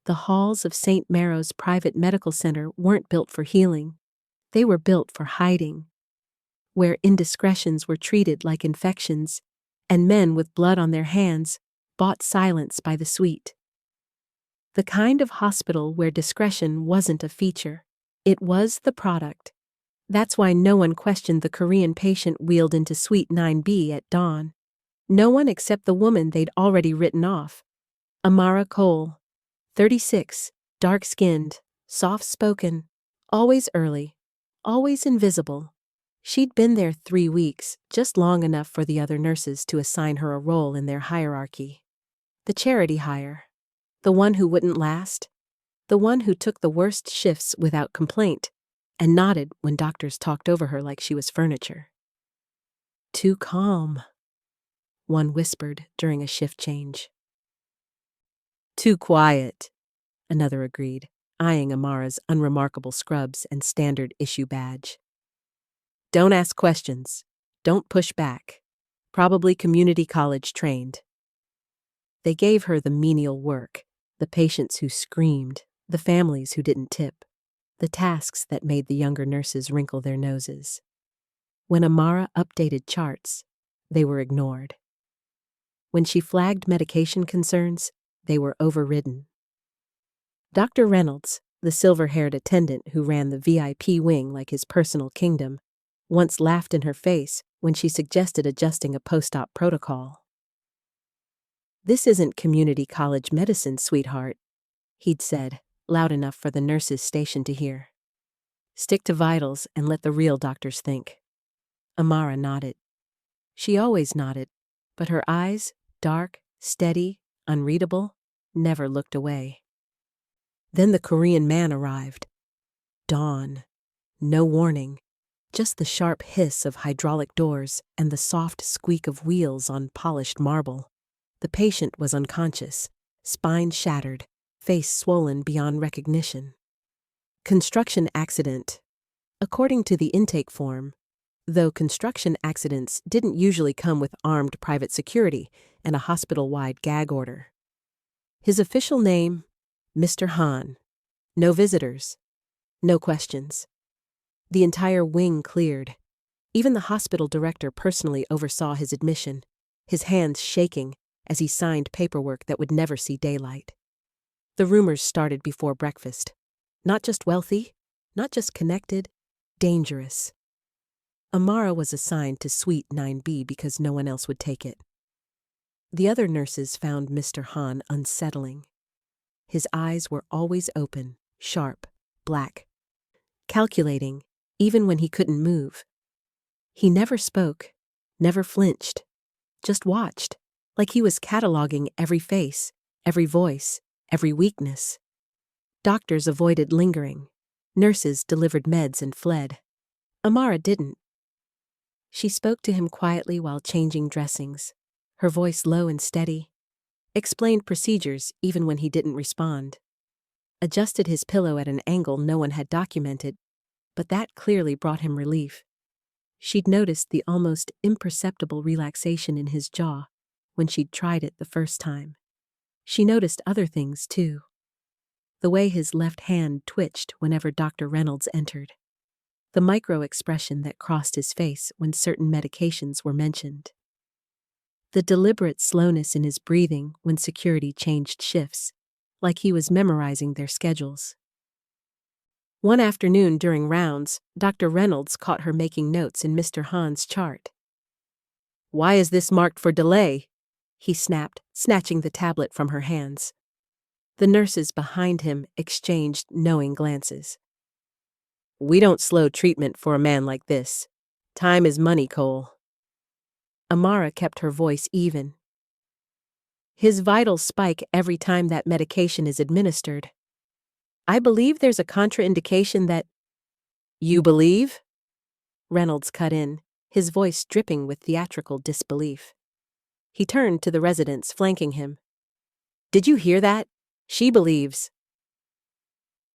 The halls of St. Maro's Private Medical Center weren't built for healing. They were built for hiding, where indiscretions were treated like infections, and men with blood on their hands bought silence by the sweet. The kind of hospital where discretion wasn't a feature, it was the product. That's why no one questioned the Korean patient wheeled into Suite 9B at dawn. No one except the woman they'd already written off. Amara Cole, 36, dark-skinned, soft-spoken, always early, always invisible. She'd been there 3 weeks, just long enough for the other nurses to assign her a role in their hierarchy. The charity hire. The one who wouldn't last. The one who took the worst shifts without complaint, and nodded when doctors talked over her like she was furniture. Too calm, one whispered during a shift change. Too quiet, another agreed, eyeing Amara's unremarkable scrubs and standard issue badge. Don't ask questions. Don't push back. Probably community college trained. They gave her the menial work, the patients who screamed, the families who didn't tip, the tasks that made the younger nurses wrinkle their noses. When Amara updated charts, they were ignored. When she flagged medication concerns, they were overridden. Dr. Reynolds, the silver-haired attendant who ran the VIP wing like his personal kingdom, once laughed in her face when she suggested adjusting a post-op protocol. "This isn't community college medicine, sweetheart," he'd said, loud enough for the nurses' station to hear. "Stick to vitals and let the real doctors think." Amara nodded. She always nodded, but her eyes, dark, steady, unreadable, never looked away. Then the Korean man arrived. Dawn. No warning. Just the sharp hiss of hydraulic doors and the soft squeak of wheels on polished marble. The patient was unconscious, spine shattered, face swollen beyond recognition. Construction accident. According to the intake form, though construction accidents didn't usually come with armed private security and a hospital-wide gag order. His official name, Mr. Han. No visitors. No questions. The entire wing cleared. Even the hospital director personally oversaw his admission, his hands shaking as he signed paperwork that would never see daylight. The rumors started before breakfast. Not just wealthy, not just connected, dangerous. Amara was assigned to Suite 9B because no one else would take it. The other nurses found Mr. Han unsettling. His eyes were always open, sharp, black. Calculating, even when he couldn't move. He never spoke, never flinched, just watched, like he was cataloging every face, every voice, every weakness. Doctors avoided lingering. Nurses delivered meds and fled. Amara didn't. She spoke to him quietly while changing dressings, her voice low and steady, explained procedures even when he didn't respond, adjusted his pillow at an angle no one had documented, but that clearly brought him relief. She'd noticed the almost imperceptible relaxation in his jaw when she'd tried it the first time. She noticed other things, too. The way his left hand twitched whenever Dr. Reynolds entered. The micro-expression that crossed his face when certain medications were mentioned. The deliberate slowness in his breathing when security changed shifts, like he was memorizing their schedules. One afternoon during rounds, Dr. Reynolds caught her making notes in Mr. Han's chart. "Why is this marked for delay?" he snapped, snatching the tablet from her hands. The nurses behind him exchanged knowing glances. "We don't slow treatment for a man like this. Time is money, Cole." Amara kept her voice even. "His vitals spike every time that medication is administered. I believe there's a contraindication that—" "You believe?" Reynolds cut in, his voice dripping with theatrical disbelief. He turned to the residents flanking him. "Did you hear that? She believes."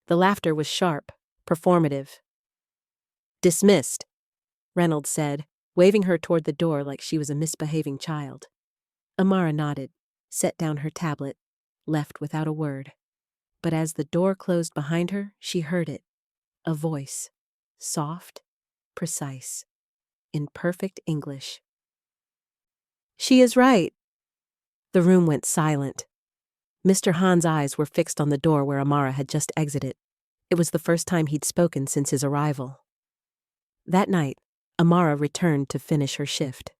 The laughter was sharp, performative. "Dismissed," Reynolds said, waving her toward the door like she was a misbehaving child. Amara nodded, set down her tablet, left without a word. but as the door closed behind her, she heard it. A voice. Soft, precise, in perfect English. "She is right." The room went silent. Mr. Han's eyes were fixed on the door where Amara had just exited. It was the first time he'd spoken since his arrival. That night, Amara returned to finish her shift.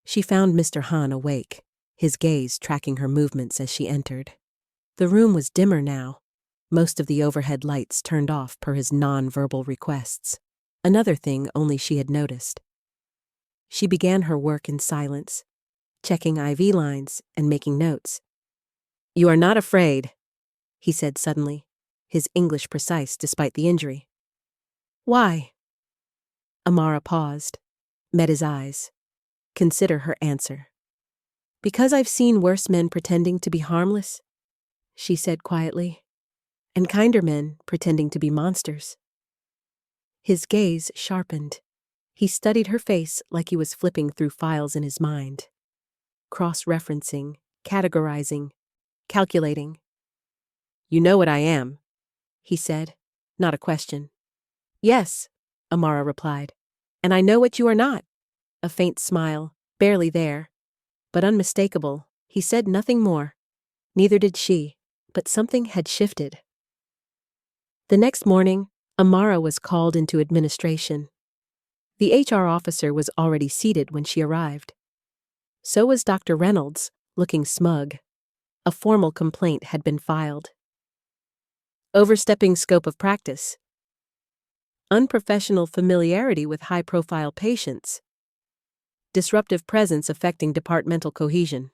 She found Mr. Han awake, his gaze tracking her movements as she entered. The room was dimmer now, most of the overhead lights turned off per his non-verbal requests, another thing only she had noticed. She began her work in silence, checking IV lines and making notes. "You are not afraid," he said suddenly, his English precise despite the injury. "Why?" Amara paused, met his eyes. Consider her answer. "Because I've seen worse men pretending to be harmless," she said quietly, "and kinder men pretending to be monsters." His gaze sharpened. He studied her face like he was flipping through files in his mind, cross-referencing, categorizing, calculating. "You know what I am," he said, not a question. "Yes," Amara replied, "and I know what you are not." A faint smile, barely there, but unmistakable. He said nothing more. Neither did she, but something had shifted. The next morning, Amara was called into administration. The HR officer was already seated when she arrived. So was Dr. Reynolds, looking smug. A formal complaint had been filed. Overstepping scope of practice. Unprofessional familiarity with high-profile patients. Disruptive presence affecting departmental cohesion.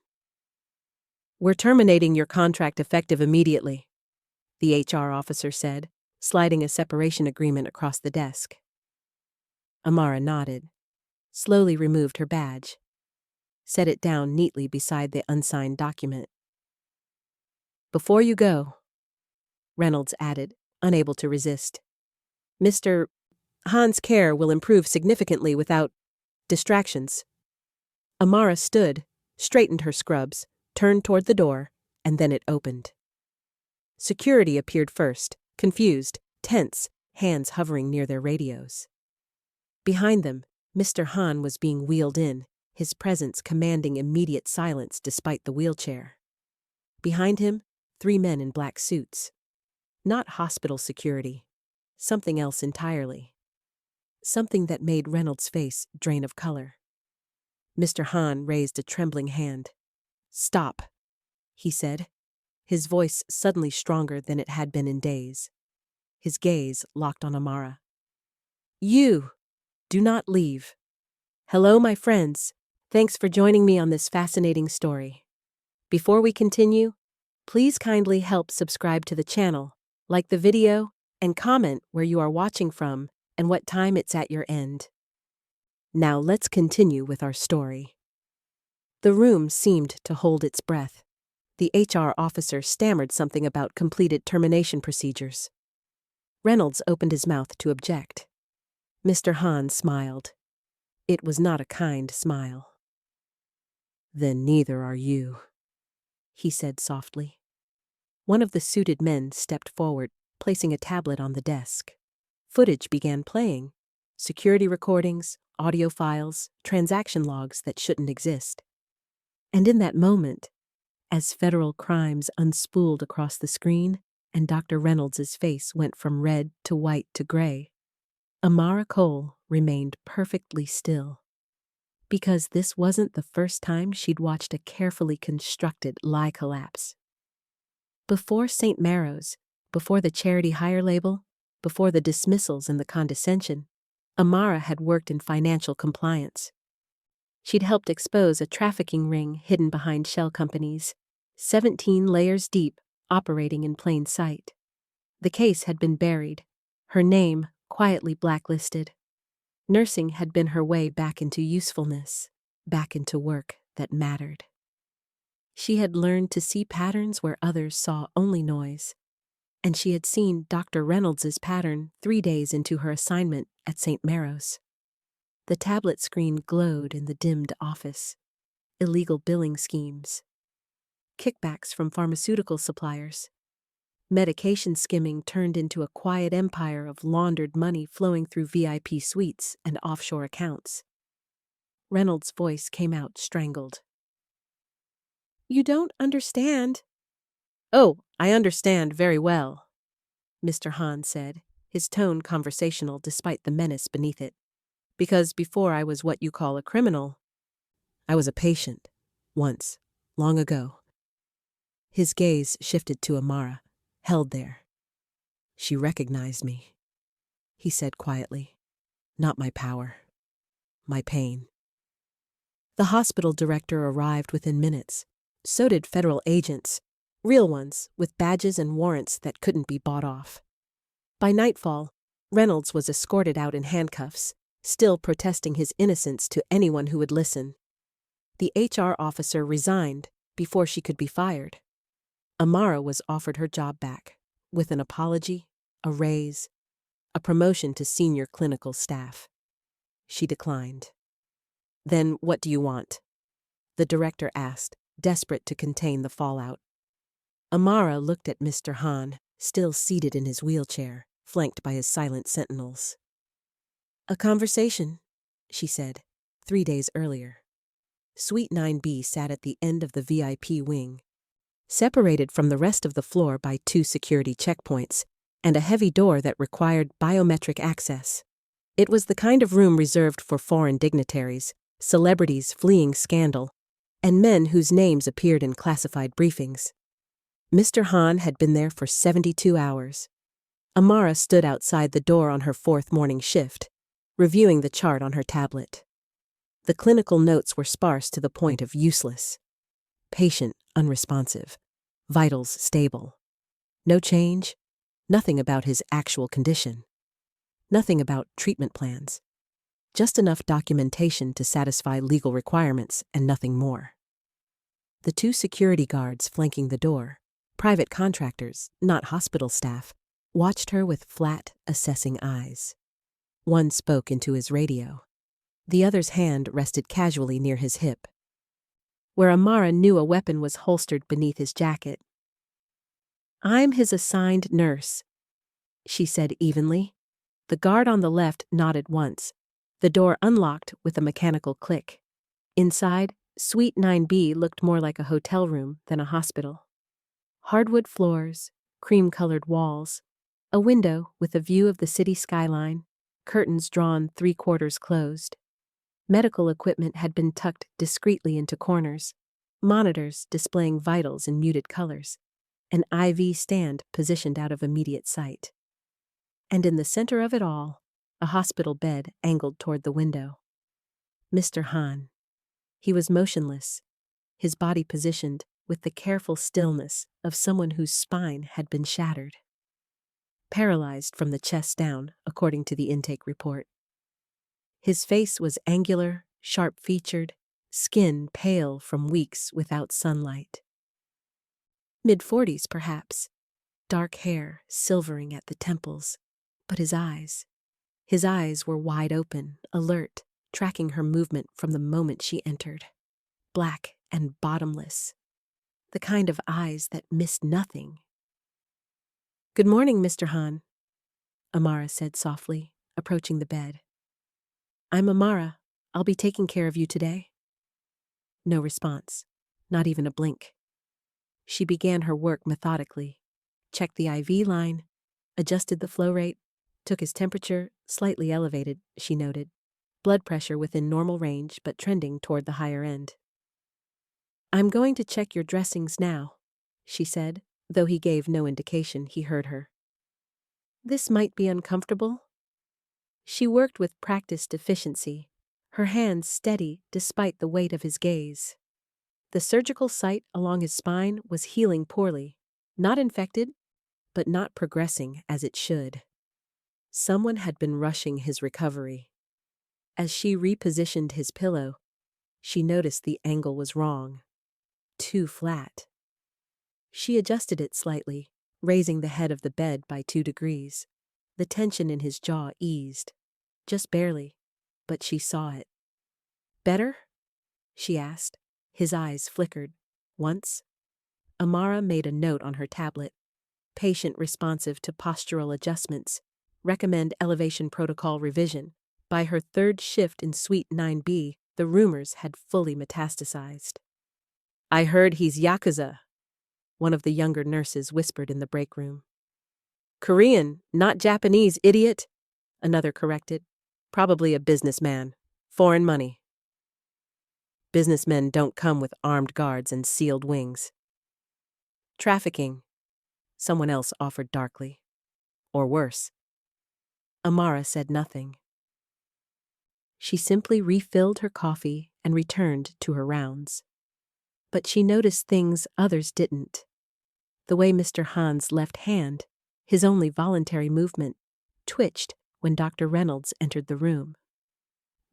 "We're terminating your contract effective immediately," the HR officer said, sliding a separation agreement across the desk. Amara nodded, slowly removed her badge, set it down neatly beside the unsigned document. "Before you go," Reynolds added, unable to resist, "Mr. Han's care will improve significantly without distractions." Amara stood, straightened her scrubs, turned toward the door, and then it opened. Security appeared first, confused, tense, hands hovering near their radios. Behind them, Mr. Han was being wheeled in, his presence commanding immediate silence despite the wheelchair. Behind him, 3 men in black suits. Not hospital security. Something else entirely. Something that made Reynolds' face drain of color. Mr. Han raised a trembling hand. "Stop," he said, his voice suddenly stronger than it had been in days. His gaze locked on Amara. "You! Do not leave. Hello, my friends. Thanks for joining me on this fascinating story. Before we continue, please kindly help subscribe to the channel, like the video, and comment where you are watching from and what time it's at your end. Now let's continue with our story." The room seemed to hold its breath. The HR officer stammered something about completed termination procedures. Reynolds opened his mouth to object. Mr. Han smiled. It was not a kind smile. "Then neither are you," he said softly. One of the suited men stepped forward, placing a tablet on the desk. Footage began playing. Security recordings, audio files, transaction logs that shouldn't exist. And in that moment, as federal crimes unspooled across the screen and Dr. Reynolds' face went from red to white to gray, Amara Cole remained perfectly still. Because this wasn't the first time she'd watched a carefully constructed lie collapse. Before St. Marrow's, before the charity hire label, before the dismissals and the condescension, Amara had worked in financial compliance. She'd helped expose a trafficking ring hidden behind shell companies, 17 layers deep, operating in plain sight. The case had been buried, her name quietly blacklisted. Nursing had been her way back into usefulness, back into work that mattered. She had learned to see patterns where others saw only noise, and she had seen Dr. Reynolds' pattern 3 days into her assignment at St. Marrow's. The tablet screen glowed in the dimmed office. Illegal billing schemes. Kickbacks from pharmaceutical suppliers. Medication skimming turned into a quiet empire of laundered money flowing through VIP suites and offshore accounts. Reynolds' voice came out strangled. "You don't understand." "Oh, I understand very well," Mr. Hahn said, his tone conversational despite the menace beneath it. "Because before I was what you call a criminal, I was a patient. Once. Long ago." His gaze shifted to Amara, held there. "She recognized me," he said quietly. "Not my power. My pain." The hospital director arrived within minutes. So did federal agents. Real ones, with badges and warrants that couldn't be bought off. By nightfall, Reynolds was escorted out in handcuffs, still protesting his innocence to anyone who would listen. The HR officer resigned before she could be fired. Amara was offered her job back, with an apology, a raise, a promotion to senior clinical staff. She declined. "Then what do you want?" the director asked, desperate to contain the fallout. Amara looked at Mr. Hahn, still seated in his wheelchair, flanked by his silent sentinels. "A conversation," she said, 3 days earlier. Suite 9B sat at the end of the VIP wing, separated from the rest of the floor by 2 security checkpoints and a heavy door that required biometric access. It was the kind of room reserved for foreign dignitaries, celebrities fleeing scandal, and men whose names appeared in classified briefings. Mr. Hahn had been there for 72 hours. Amara stood outside the door on her 4th morning shift, reviewing the chart on her tablet. The clinical notes were sparse to the point of useless. Patient unresponsive, vitals stable. No change, nothing about his actual condition. Nothing about treatment plans. Just enough documentation to satisfy legal requirements and nothing more. The 2 security guards flanking the door, private contractors, not hospital staff, watched her with flat, assessing eyes. One spoke into his radio. The other's hand rested casually near his hip, where Amara knew a weapon was holstered beneath his jacket. "I'm his assigned nurse," she said evenly. The guard on the left nodded once. The door unlocked with a mechanical click. Inside, Suite 9B looked more like a hotel room than a hospital. Hardwood floors, cream-colored walls, a window with a view of the city skyline, curtains drawn 3/4 closed. Medical equipment had been tucked discreetly into corners, monitors displaying vitals in muted colors, an IV stand positioned out of immediate sight. And in the center of it all, a hospital bed angled toward the window. Mr. Hahn. He was motionless, his body positioned with the careful stillness of someone whose spine had been shattered. Paralyzed from the chest down, according to the intake report. His face was angular, sharp-featured, skin pale from weeks without sunlight. Mid-40s, perhaps. Dark hair silvering at the temples, but his eyes were wide open, alert, tracking her movement from the moment she entered. Black and bottomless. The kind of eyes that missed nothing. "Good morning, Mr. Hahn," Amara said softly, approaching the bed. "I'm Amara. I'll be taking care of you today." No response, not even a blink. She began her work methodically, checked the IV line, adjusted the flow rate, took his temperature, slightly elevated, she noted. Blood pressure within normal range but trending toward the higher end. "I'm going to check your dressings now," she said, though he gave no indication he heard her. "This might be uncomfortable." She worked with practiced efficiency, her hands steady despite the weight of his gaze. The surgical site along his spine was healing poorly, not infected, but not progressing as it should. Someone had been rushing his recovery. As she repositioned his pillow, she noticed the angle was wrong. Too flat. She adjusted it slightly, raising the head of the bed by 2 degrees. The tension in his jaw eased. Just barely, but she saw it. "Better?" she asked. His eyes flickered. "Once?" Amara made a note on her tablet. patient responsive to postural adjustments. Recommend elevation protocol revision. By her third shift in Suite 9B, the rumors had fully metastasized. "I heard he's Yakuza," one of the younger nurses whispered in the break room. "Korean, not Japanese, idiot," another corrected. "Probably a businessman. Foreign money." "Businessmen don't come with armed guards and sealed wings." "Trafficking," someone else offered darkly. "Or worse." Amara said nothing. She simply refilled her coffee and returned to her rounds. But she noticed things others didn't. The way Mr. Han's left hand, his only voluntary movement, twitched when Dr. Reynolds entered the room.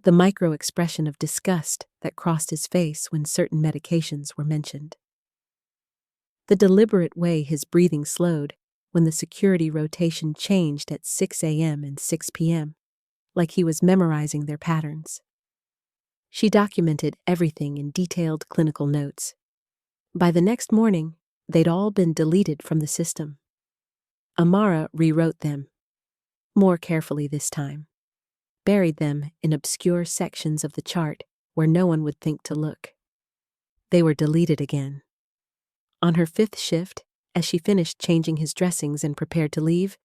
The micro-expression of disgust that crossed his face when certain medications were mentioned. The deliberate way his breathing slowed when the security rotation changed at 6 a.m. and 6 p.m., like he was memorizing their patterns. She documented everything in detailed clinical notes. By the next morning, they'd all been deleted from the system. Amara rewrote them, more carefully this time, buried them in obscure sections of the chart where no one would think to look. They were deleted again. On her fifth shift, as she finished changing his dressings and prepared to leave,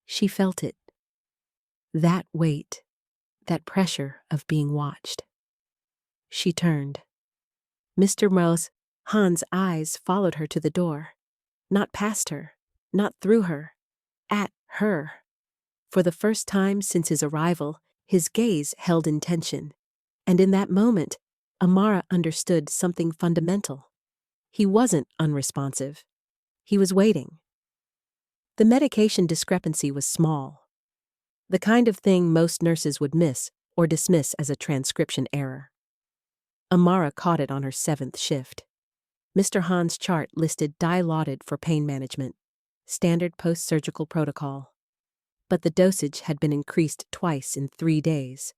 she felt it. That weight, that pressure of being watched. She turned. Mr. Han's eyes followed her to the door. Not past her, not through her, at her. For the first time since his arrival, his gaze held intention. And in that moment, Amara understood something fundamental. He wasn't unresponsive. He was waiting. The medication discrepancy was small. The kind of thing most nurses would miss or dismiss as a transcription error. Amara caught it on her 7th shift. Mr. Han's chart listed dilaudid for pain management, standard post-surgical protocol. But the dosage had been increased twice in 3 days,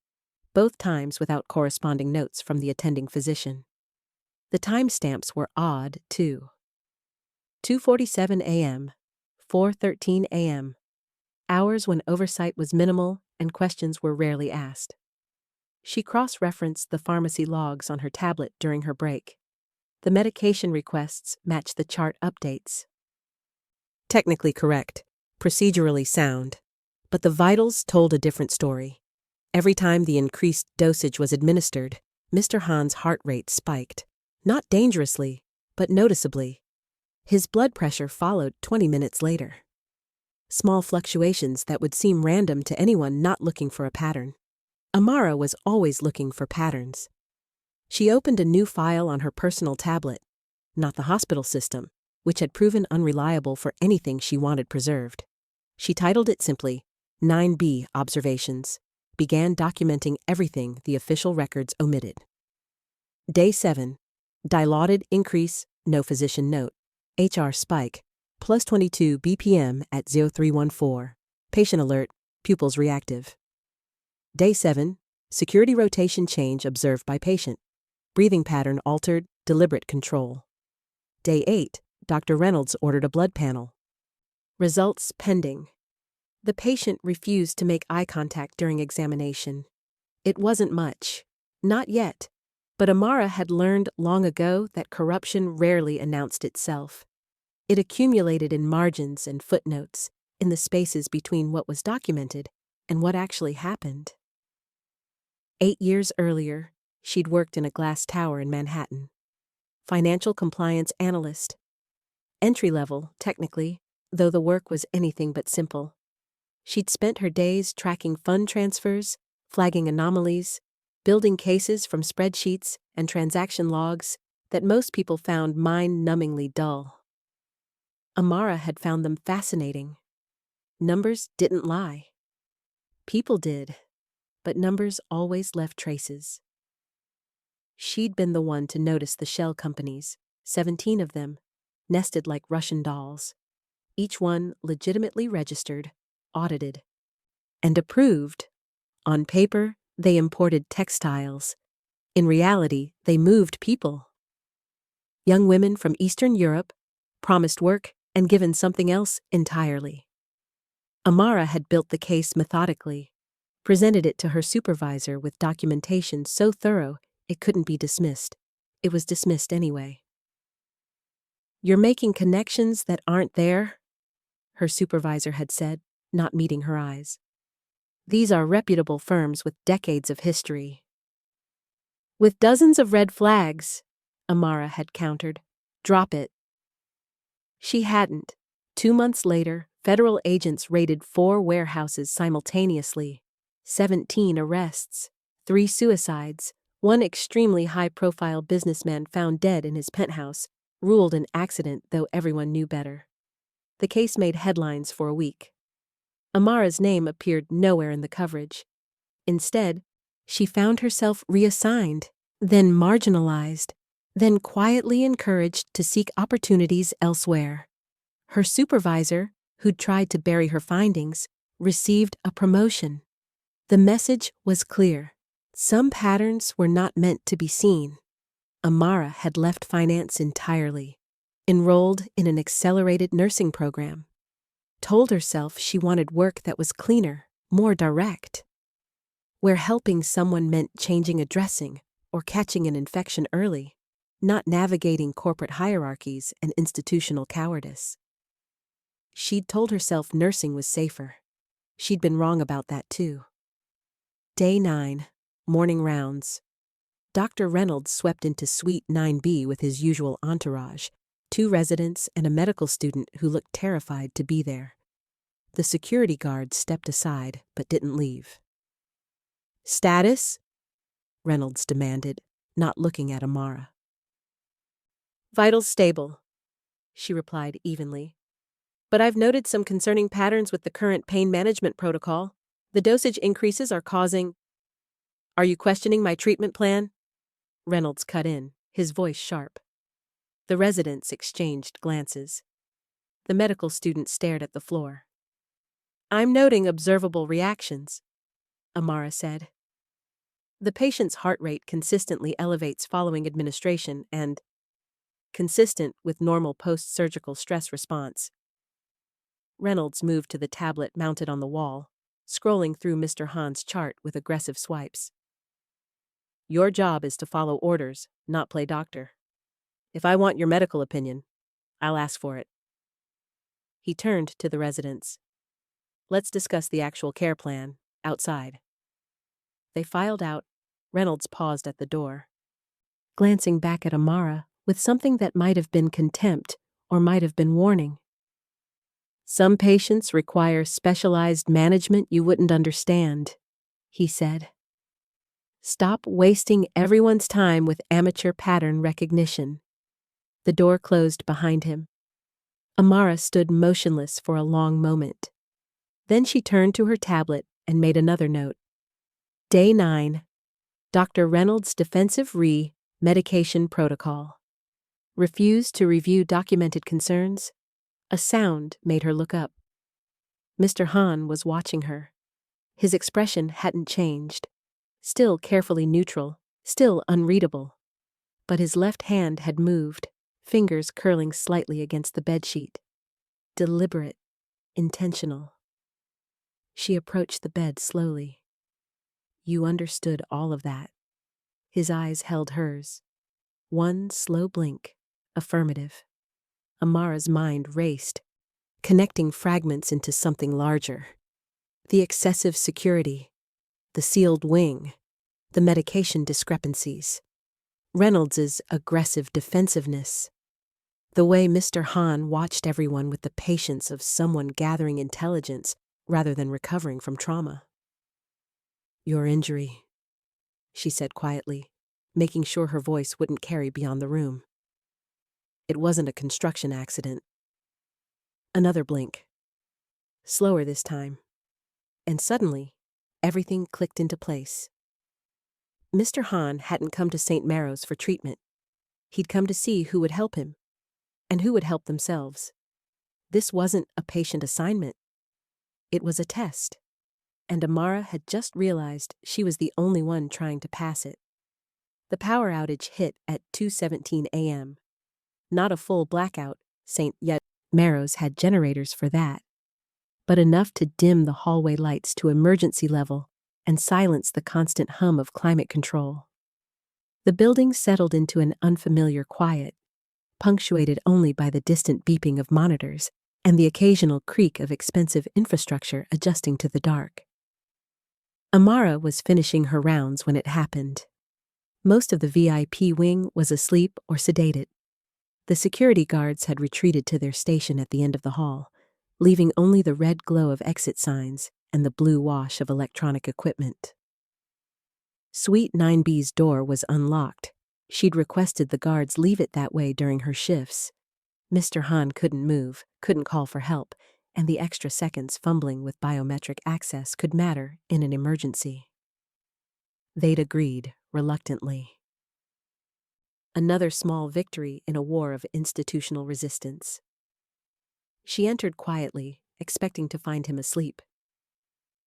both times without corresponding notes from the attending physician. The timestamps were odd, too. 2:47 a.m., 4:13 a.m., hours when oversight was minimal and questions were rarely asked. She cross-referenced the pharmacy logs on her tablet during her break. The medication requests matched the chart updates. Technically correct, procedurally sound, but the vitals told a different story. Every time the increased dosage was administered, Mr. Han's heart rate spiked. Not dangerously, but noticeably. His blood pressure followed 20 minutes later. Small fluctuations that would seem random to anyone not looking for a pattern. Amara was always looking for patterns. She opened a new file on her personal tablet, not the hospital system, which had proven unreliable for anything she wanted preserved. She titled it simply, 9B Observations, began documenting everything the official records omitted. Day 7. Dilaudid increase, no physician note. HR spike, plus 22 BPM at 0314. Patient alert, pupils reactive. Day 7. Security rotation change observed by patient. Breathing pattern altered, deliberate control. Day 8. Dr. Reynolds ordered a blood panel. Results pending. The patient refused to make eye contact during examination. It wasn't much. Not yet. But Amara had learned long ago that corruption rarely announced itself. It accumulated in margins and footnotes, in the spaces between what was documented and what actually happened. 8 years earlier, she'd worked in a glass tower in Manhattan. Financial compliance analyst. Entry-level, technically, though the work was anything but simple. She'd spent her days tracking fund transfers, flagging anomalies, building cases from spreadsheets and transaction logs that most people found mind-numbingly dull. Amara had found them fascinating. Numbers didn't lie. People did, but numbers always left traces. She'd been the one to notice the shell companies, 17 of them, nested like Russian dolls, each one legitimately registered, audited, and approved. On paper, they imported textiles. In reality, they moved people. Young women from Eastern Europe, promised work, and given something else entirely. Amara had built the case methodically, presented it to her supervisor with documentation so thorough it couldn't be dismissed. It was dismissed anyway. "You're making connections that aren't there," her supervisor had said, not meeting her eyes. "These are reputable firms with decades of history." "With dozens of red flags," Amara had countered. "Drop it." She hadn't. 2 months later, federal agents raided 4 warehouses simultaneously. 17 arrests, 3 suicides, 1 extremely high-profile businessman found dead in his penthouse, ruled an accident though everyone knew better. The case made headlines for a week. Amara's name appeared nowhere in the coverage. Instead, she found herself reassigned, then marginalized, then quietly encouraged to seek opportunities elsewhere. Her supervisor, who'd tried to bury her findings, received a promotion. The message was clear. Some patterns were not meant to be seen. Amara had left finance entirely, enrolled in an accelerated nursing program, told herself she wanted work that was cleaner, more direct, where helping someone meant changing a dressing or catching an infection early, not navigating corporate hierarchies and institutional cowardice. She'd told herself nursing was safer. She'd been wrong about that too. Day 9, morning rounds. Dr. Reynolds swept into Suite 9B with his usual entourage, 2 residents and a medical student who looked terrified to be there. The security guard stepped aside but didn't leave. "Status?" Reynolds demanded, not looking at Amara. "Vitals stable," she replied evenly. "But I've noted some concerning patterns with the current pain management protocol. The dosage increases are causing—" "Are you questioning my treatment plan?" Reynolds cut in, his voice sharp. The residents exchanged glances. The medical student stared at the floor. "I'm noting observable reactions," Amara said. "The patient's heart rate consistently elevates following administration and consistent with normal post-surgical stress response." Reynolds moved to the tablet mounted on the wall, scrolling through Mr. Hahn's chart with aggressive swipes. "Your job is to follow orders, not play doctor. If I want your medical opinion, I'll ask for it." He turned to the residents. "Let's discuss the actual care plan, outside." They filed out. Reynolds paused at the door, glancing back at Amara with something that might have been contempt or might have been warning. "Some patients require specialized management you wouldn't understand," he said. "Stop wasting everyone's time with amateur pattern recognition." The door closed behind him. Amara stood motionless for a long moment. Then she turned to her tablet and made another note. Day 9. Dr. Reynolds' defensive medication protocol. Refused to review documented concerns. A sound made her look up. Mr. Hahn was watching her. His expression hadn't changed. Still carefully neutral, still unreadable. But his left hand had moved, fingers curling slightly against the bedsheet. Deliberate, intentional. She approached the bed slowly. "You understood all of that." His eyes held hers. One slow blink. Affirmative. Amara's mind raced, connecting fragments into something larger. The excessive security, the sealed wing, the medication discrepancies, Reynolds's aggressive defensiveness, the way Mr. Hahn watched everyone with the patience of someone gathering intelligence rather than recovering from trauma. "Your injury," she said quietly, making sure her voice wouldn't carry beyond the room. "It wasn't a construction accident." Another blink. Slower this time. And suddenly, everything clicked into place. Mr. Hahn hadn't come to St. Marrow's for treatment. He'd come to see who would help him, and who would help themselves. This wasn't a patient assignment. It was a test. And Amara had just realized she was the only one trying to pass it. The power outage hit at 2:17 a.m. Not a full blackout, yet Marrow's had generators for that, but enough to dim the hallway lights to emergency level and silence the constant hum of climate control. The building settled into an unfamiliar quiet, punctuated only by the distant beeping of monitors and the occasional creak of expensive infrastructure adjusting to the dark. Amara was finishing her rounds when it happened. Most of the VIP wing was asleep or sedated. The security guards had retreated to their station at the end of the hall, leaving only the red glow of exit signs and the blue wash of electronic equipment. Suite 9B's door was unlocked. She'd requested the guards leave it that way during her shifts. Mr. Han couldn't move, couldn't call for help, and the extra seconds fumbling with biometric access could matter in an emergency. They'd agreed, reluctantly. Another small victory in a war of institutional resistance. She entered quietly, expecting to find him asleep.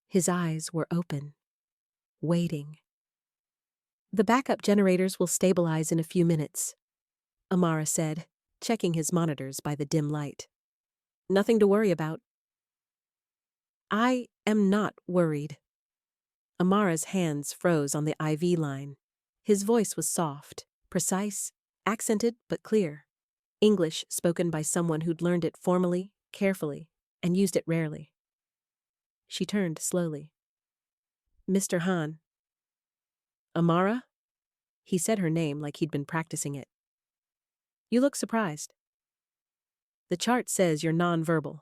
His eyes were open, waiting. "The backup generators will stabilize in a few minutes," Amara said, checking his monitors by the dim light. "Nothing to worry about." "I am not worried." Amara's hands froze on the IV line. His voice was soft, precise, accented but clear. English spoken by someone who'd learned it formally, carefully, and used it rarely. She turned slowly. "Mr. Han." "Amara?" He said her name like he'd been practicing it. "You look surprised." "The chart says you're nonverbal."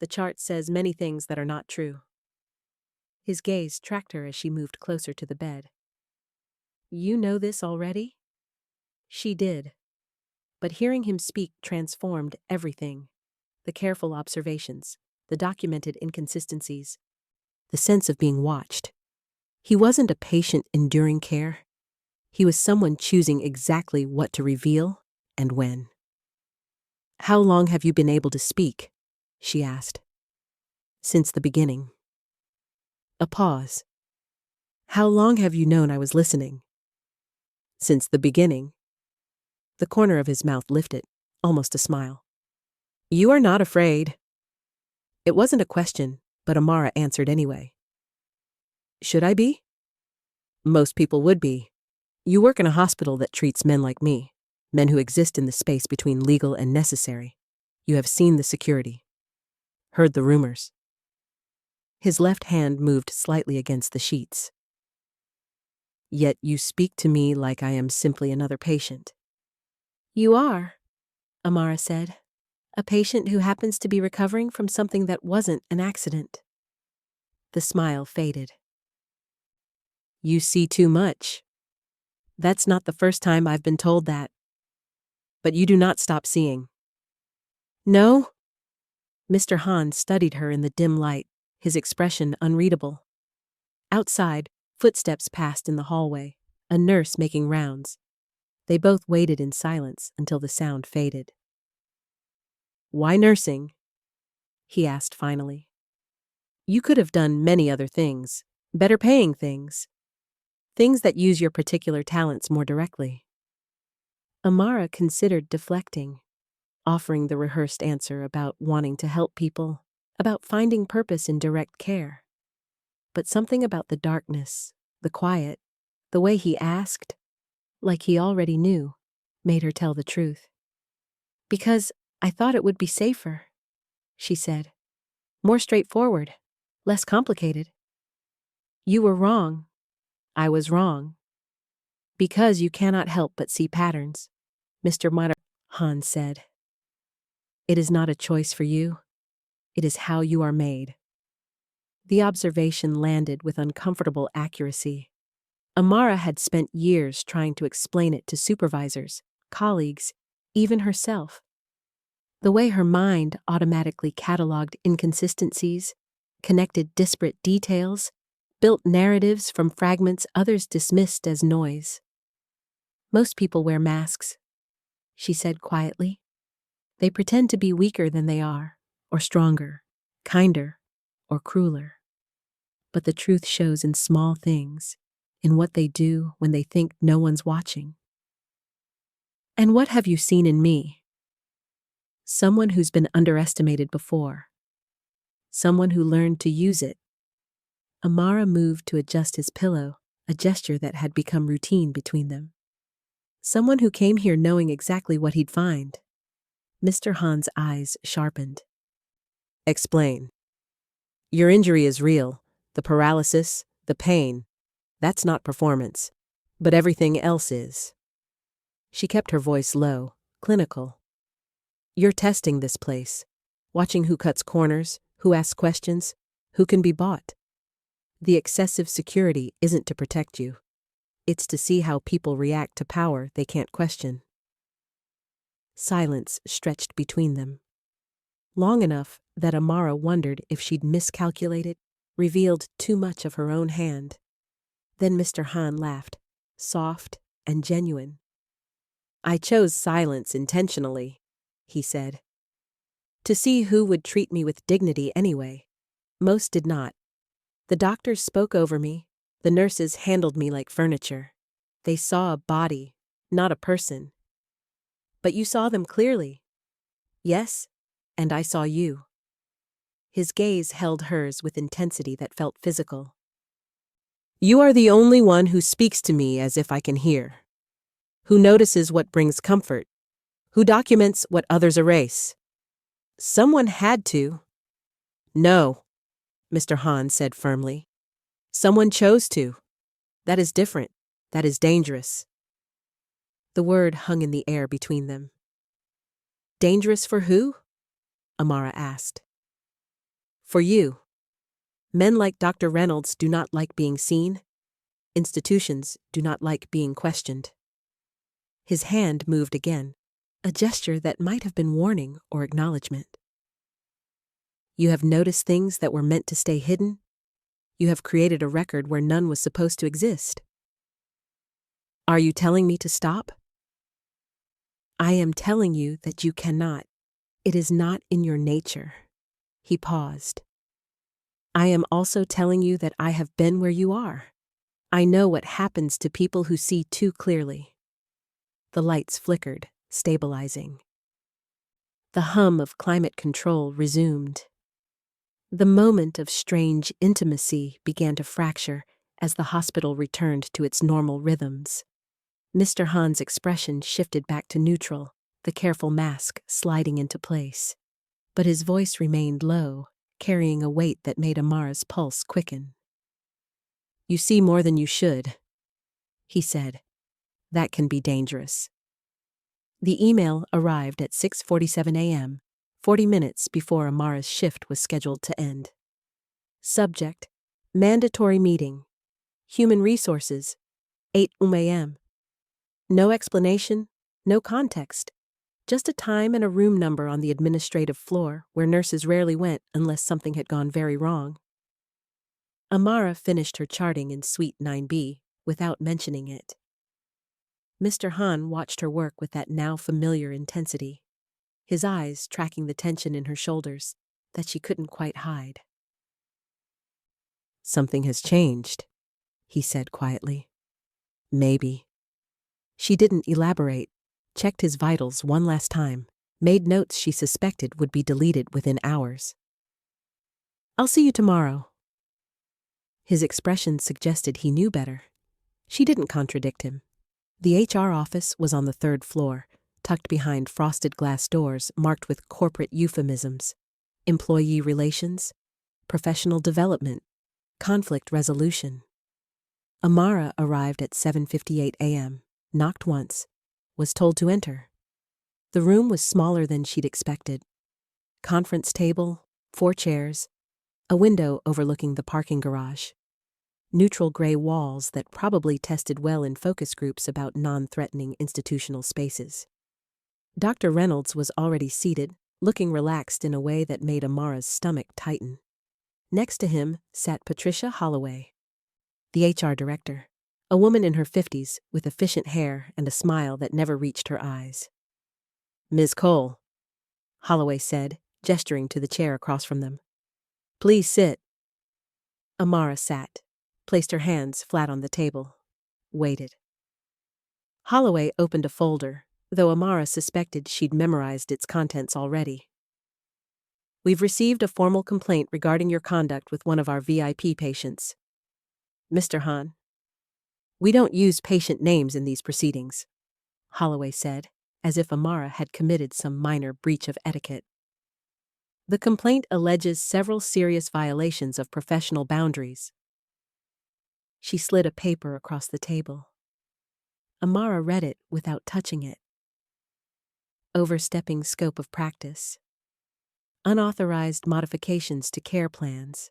"The chart says many things that are not true." His gaze tracked her as she moved closer to the bed. "You know this already?" She did. But hearing him speak transformed everything. The careful observations, the documented inconsistencies, the sense of being watched. He wasn't a patient enduring care. He was someone choosing exactly what to reveal and when. "How long have you been able to speak?" she asked. "Since the beginning." A pause. "How long have you known I was listening?" "Since the beginning." The corner of his mouth lifted, almost a smile. "You are not afraid." It wasn't a question, but Amara answered anyway. "Should I be?" "Most people would be. You work in a hospital that treats men like me, men who exist in the space between legal and necessary. You have seen the security. Heard the rumors." His left hand moved slightly against the sheets. "Yet you speak to me like I am simply another patient." "You are," Amara said. "A patient who happens to be recovering from something that wasn't an accident." The smile faded. "You see too much." "That's not the first time I've been told that." "But you do not stop seeing." "No?" Mr. Han studied her in the dim light, his expression unreadable. Outside, footsteps passed in the hallway, a nurse making rounds. They both waited in silence until the sound faded. "Why nursing?" he asked finally. "You could have done many other things, better paying things. Things that use your particular talents more directly." Amara considered deflecting, offering the rehearsed answer about wanting to help people, about finding purpose in direct care. But something about the darkness, the quiet, the way he asked, like he already knew, made her tell the truth. "Because I thought it would be safer," she said. "More straightforward, less complicated." "You were wrong. I was wrong." "Because you cannot help but see patterns," Mr. Han said. "It is not a choice for you. It is how you are made." The observation landed with uncomfortable accuracy. Amara had spent years trying to explain it to supervisors, colleagues, even herself. The way her mind automatically cataloged inconsistencies, connected disparate details, built narratives from fragments others dismissed as noise. "Most people wear masks," she said quietly. "They pretend to be weaker than they are, or stronger, kinder, or crueler. But the truth shows in small things, in what they do when they think no one's watching." "And what have you seen in me?" Someone who's been underestimated before. Someone who learned to use it. Amara moved to adjust his pillow, a gesture that had become routine between them. Someone who came here knowing exactly what he'd find. Mr. Han's eyes sharpened. Explain. Your injury is real. The paralysis, the pain. That's not performance. But everything else is. She kept her voice low, clinical. You're testing this place. Watching who cuts corners, who asks questions, who can be bought. The excessive security isn't to protect you. It's to see how people react to power they can't question. Silence stretched between them. Long enough that Amara wondered if she'd miscalculated, revealed too much of her own hand. Then Mr. Han laughed, soft and genuine. I chose silence intentionally, he said. To see who would treat me with dignity anyway. Most did not. The doctors spoke over me. The nurses handled me like furniture. They saw a body, not a person. But you saw them clearly. Yes, and I saw you. His gaze held hers with intensity that felt physical. You are the only one who speaks to me as if I can hear. Who notices what brings comfort. Who documents what others erase. Someone had to. No, Mr. Han said firmly. Someone chose to. That is different. That is dangerous. The word hung in the air between them. Dangerous for who? Amara asked. For you. Men like Dr. Reynolds do not like being seen. Institutions do not like being questioned. His hand moved again, a gesture that might have been warning or acknowledgement. You have noticed things that were meant to stay hidden. You have created a record where none was supposed to exist. Are you telling me to stop? I am telling you that you cannot. It is not in your nature. He paused. I am also telling you that I have been where you are. I know what happens to people who see too clearly. The lights flickered, stabilizing. The hum of climate control resumed. The moment of strange intimacy began to fracture as the hospital returned to its normal rhythms. Mr. Han's expression shifted back to neutral, the careful mask sliding into place. But his voice remained low, carrying a weight that made Amara's pulse quicken. You see more than you should, he said. That can be dangerous. The email arrived at 6:47 a.m., 40 minutes before Amara's shift was scheduled to end. Subject: Mandatory meeting. Human Resources, 8 a.m. No explanation, no context. Just a time and a room number on the administrative floor where nurses rarely went unless something had gone very wrong. Amara finished her charting in Suite 9B without mentioning it. Mr. Han watched her work with that now familiar intensity, his eyes tracking the tension in her shoulders that she couldn't quite hide. Something has changed, he said quietly. Maybe. She didn't elaborate, checked his vitals one last time, made notes she suspected would be deleted within hours. I'll see you tomorrow. His expression suggested he knew better. She didn't contradict him. The HR office was on the 3rd floor, tucked behind frosted glass doors marked with corporate euphemisms, employee relations, professional development, conflict resolution. Amara arrived at 7:58 a.m., knocked once, was told to enter. The room was smaller than she'd expected. Conference table, 4 chairs, a window overlooking the parking garage. Neutral gray walls that probably tested well in focus groups about non-threatening institutional spaces. Dr. Reynolds was already seated, looking relaxed in a way that made Amara's stomach tighten. Next to him sat Patricia Holloway, the HR director, a woman in her 50s with efficient hair and a smile that never reached her eyes. Ms. Cole, Holloway said, gesturing to the chair across from them. Please sit. Amara sat, placed her hands flat on the table, waited. Holloway opened a folder, though Amara suspected she'd memorized its contents already. We've received a formal complaint regarding your conduct with one of our VIP patients. Mr. Han. We don't use patient names in these proceedings, Holloway said, as if Amara had committed some minor breach of etiquette. The complaint alleges several serious violations of professional boundaries. She slid a paper across the table. Amara read it without touching it. Overstepping scope of practice. Unauthorized modifications to care plans.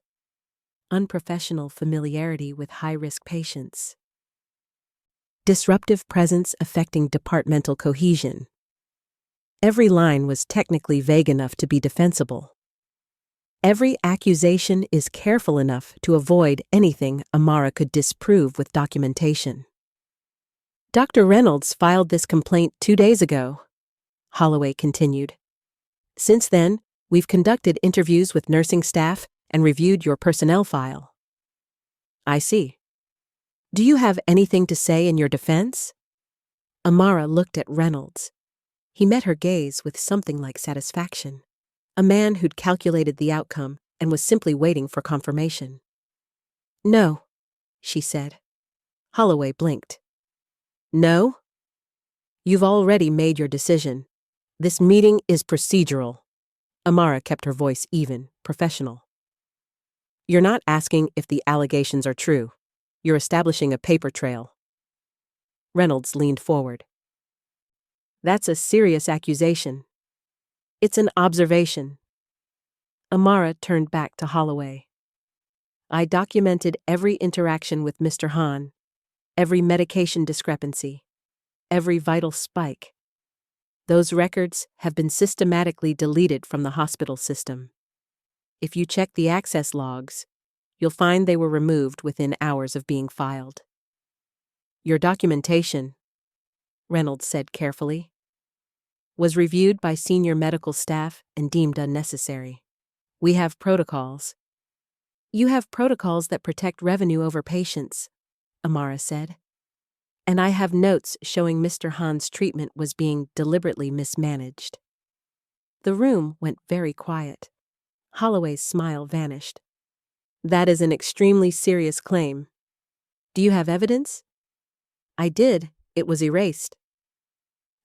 Unprofessional familiarity with high-risk patients. Disruptive presence affecting departmental cohesion. Every line was technically vague enough to be defensible. Every accusation is careful enough to avoid anything Amara could disprove with documentation. Dr. Reynolds filed this complaint 2 days ago, Holloway continued. Since then, we've conducted interviews with nursing staff and reviewed your personnel file. I see. Do you have anything to say in your defense? Amara looked at Reynolds. He met her gaze with something like satisfaction. A man who'd calculated the outcome and was simply waiting for confirmation. No, she said. Holloway blinked. No? You've already made your decision. This meeting is procedural. Amara kept her voice even, professional. You're not asking if the allegations are true. You're establishing a paper trail. Reynolds leaned forward. That's a serious accusation. It's an observation. Amara turned back to Holloway. I documented every interaction with Mr. Han, every medication discrepancy, every vital spike. Those records have been systematically deleted from the hospital system. If you check the access logs, you'll find they were removed within hours of being filed. Your documentation, Reynolds said carefully, was reviewed by senior medical staff and deemed unnecessary. We have protocols. You have protocols that protect revenue over patients, Amara said. And I have notes showing Mr. Han's treatment was being deliberately mismanaged. The room went very quiet. Holloway's smile vanished. That is an extremely serious claim. Do you have evidence? I did. It was erased.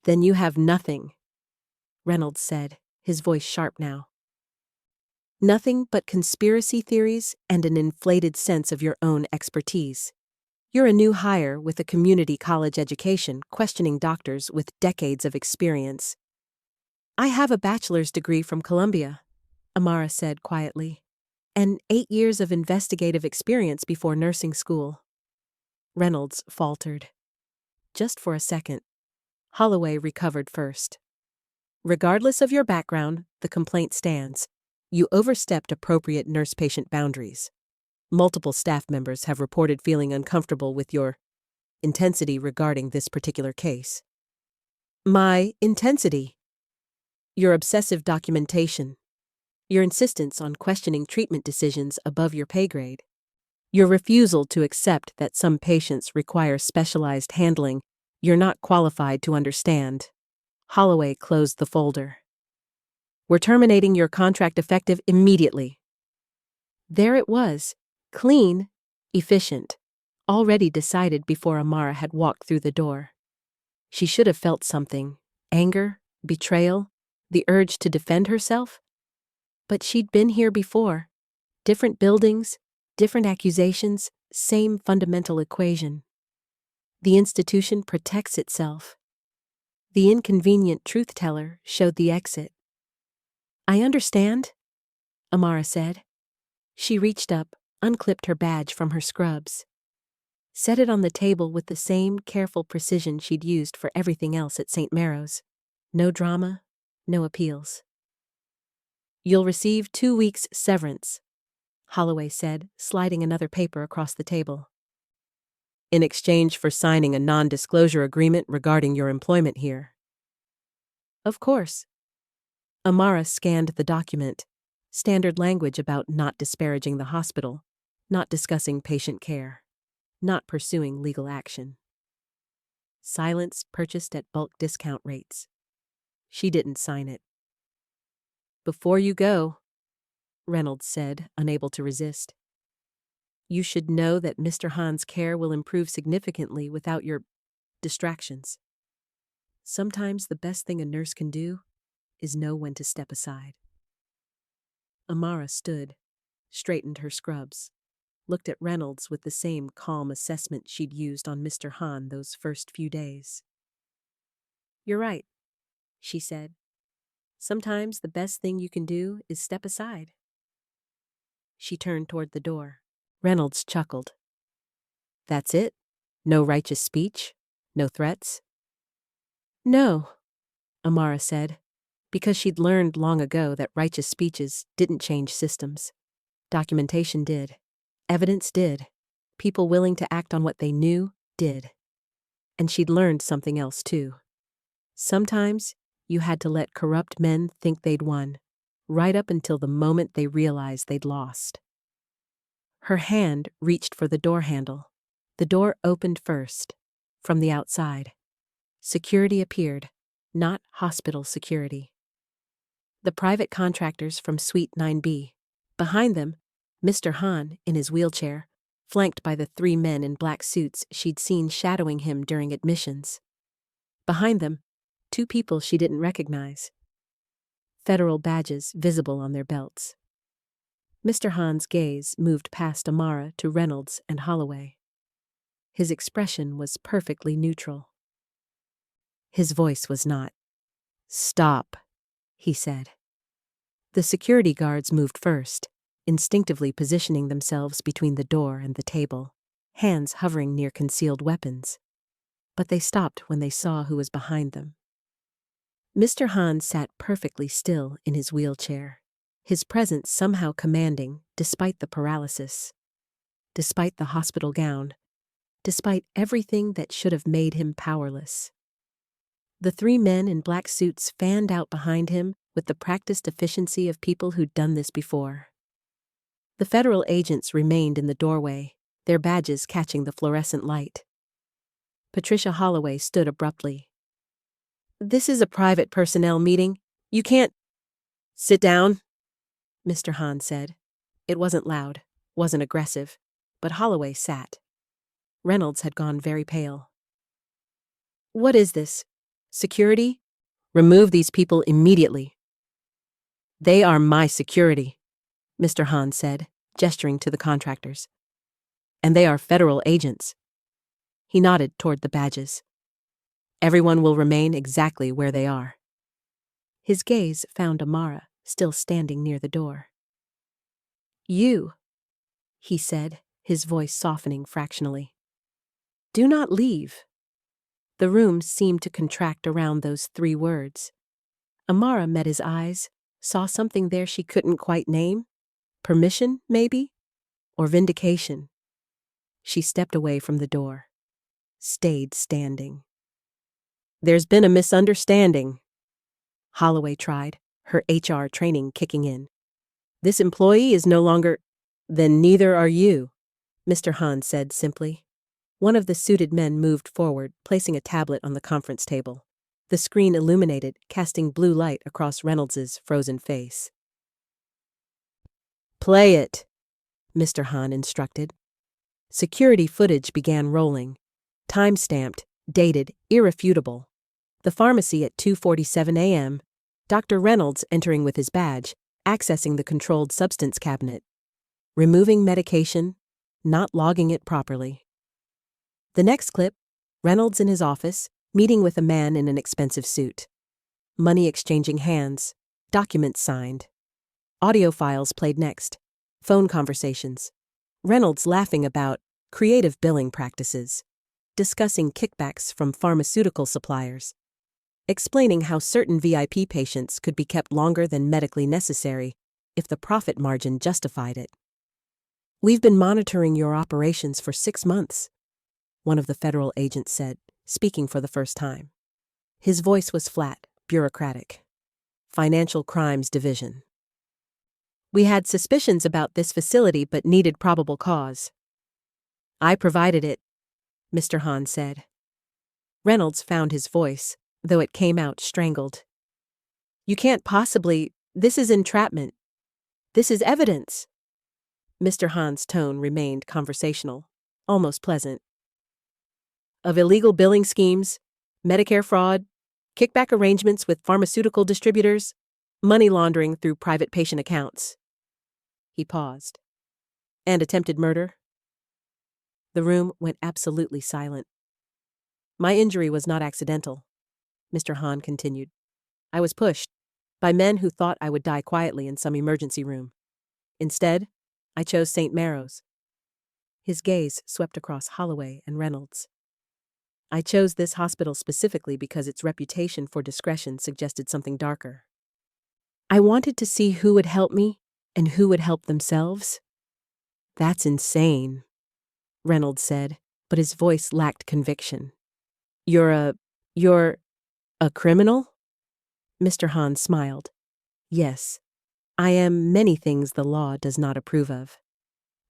Then you have nothing, Reynolds said, his voice sharp now. Nothing but conspiracy theories and an inflated sense of your own expertise. You're a new hire with a community college education questioning doctors with decades of experience. I have a bachelor's degree from Columbia, Amara said quietly, and 8 years of investigative experience before nursing school. Reynolds faltered. Just for a second. Holloway recovered first. Regardless of your background, the complaint stands. You overstepped appropriate nurse-patient boundaries. Multiple staff members have reported feeling uncomfortable with your intensity regarding this particular case. My intensity. Your obsessive documentation. Your insistence on questioning treatment decisions above your pay grade. Your refusal to accept that some patients require specialized handling you're not qualified to understand. Holloway closed the folder. We're terminating your contract effective immediately. There it was. Clean, efficient, already decided before Amara had walked through the door. She should have felt something, anger, betrayal, the urge to defend herself. But she'd been here before. Different buildings, different accusations, same fundamental equation. The institution protects itself. The inconvenient truth-teller showed the exit. I understand, Amara said. She reached up, unclipped her badge from her scrubs. Set it on the table with the same careful precision she'd used for everything else at St. Marrow's. No drama, no appeals. You'll receive 2 weeks' severance, Holloway said, sliding another paper across the table. In exchange for signing a non-disclosure agreement regarding your employment here. Of course. Amara scanned the document. Standard language about not disparaging the hospital, not discussing patient care, not pursuing legal action. Silence purchased at bulk discount rates. She didn't sign it. "Before you go," Reynolds said, unable to resist, "you should know that Mr. Han's care will improve significantly without your distractions. Sometimes the best thing a nurse can do is know when to step aside." Amara stood, straightened her scrubs, looked at Reynolds with the same calm assessment she'd used on Mr. Han those first few days. "You're right," she said. "Sometimes the best thing you can do is step aside." She turned toward the door. Reynolds chuckled. "That's it? No righteous speech? No threats?" "No," Amara said, because she'd learned long ago that righteous speeches didn't change systems. Documentation did. Evidence did. People willing to act on what they knew did. And she'd learned something else, too. Sometimes you had to let corrupt men think they'd won, right up until the moment they realized they'd lost. Her hand reached for the door handle. The door opened first, from the outside. Security appeared, not hospital security. The private contractors from Suite 9B. Behind them, Mr. Han, in his wheelchair, flanked by the 3 men in black suits she'd seen shadowing him during admissions. Behind them, 2 people she didn't recognize. Federal badges visible on their belts. Mr. Han's gaze moved past Amara to Reynolds and Holloway. His expression was perfectly neutral. His voice was not. "Stop," he said. The security guards moved first, instinctively positioning themselves between the door and the table, hands hovering near concealed weapons. But they stopped when they saw who was behind them. Mr. Han sat perfectly still in his wheelchair, his presence somehow commanding despite the paralysis, despite the hospital gown, despite everything that should have made him powerless. The 3 men in black suits fanned out behind him with the practiced efficiency of people who'd done this before. The federal agents remained in the doorway, their badges catching the fluorescent light. Patricia Holloway stood abruptly. "This is a private personnel meeting. You can't—" "Sit down," Mr. Han said. It wasn't loud, wasn't aggressive, but Holloway sat. Reynolds had gone very pale. "What is this? Security? Remove these people immediately." "They are my security," Mr. Han said, gesturing to the contractors. "And they are federal agents." He nodded toward the badges. "Everyone will remain exactly where they are." His gaze found Amara, still standing near the door. "You," he said, his voice softening fractionally. "Do not leave." The room seemed to contract around those 3 words. Amara met his eyes, saw something there she couldn't quite name. Permission, maybe? Or vindication. She stepped away from the door. Stayed standing. "There's been a misunderstanding," Holloway tried, her HR training kicking in. "This employee is no longer—" "Then neither are you," Mr. Han said simply. One of the suited men moved forward, placing a tablet on the conference table. The screen illuminated, casting blue light across Reynolds's frozen face. "Play it," Mr. Han instructed. Security footage began rolling. Time-stamped, dated, irrefutable. The pharmacy at 2:47 a.m., Dr. Reynolds entering with his badge, accessing the controlled substance cabinet. Removing medication, not logging it properly. The next clip, Reynolds in his office, meeting with a man in an expensive suit. Money exchanging hands, documents signed. Audio files played next, phone conversations. Reynolds laughing about creative billing practices, discussing kickbacks from pharmaceutical suppliers, explaining how certain VIP patients could be kept longer than medically necessary if the profit margin justified it. "We've been monitoring your operations for 6 months," one of the federal agents said, speaking for the first time. His voice was flat, bureaucratic. "Financial Crimes Division. We had suspicions about this facility but needed probable cause. I provided it," Mr. Han said. Reynolds found his voice, though it came out strangled. You can't possibly. This is entrapment. This is evidence. Mr. Han's tone remained conversational, almost pleasant. Of illegal billing schemes, Medicare fraud, kickback arrangements with pharmaceutical distributors, money laundering through private patient accounts. He paused. And attempted murder? The room went absolutely silent. My injury was not accidental, Mr. Han continued. I was pushed by men who thought I would die quietly in some emergency room. Instead, I chose St. Marrow's. His gaze swept across Holloway and Reynolds. I chose this hospital specifically because its reputation for discretion suggested something darker. I wanted to see who would help me and who would help themselves. That's insane, Reynolds said, but his voice lacked conviction. You're a criminal? Mr. Han smiled. Yes, I am many things the law does not approve of.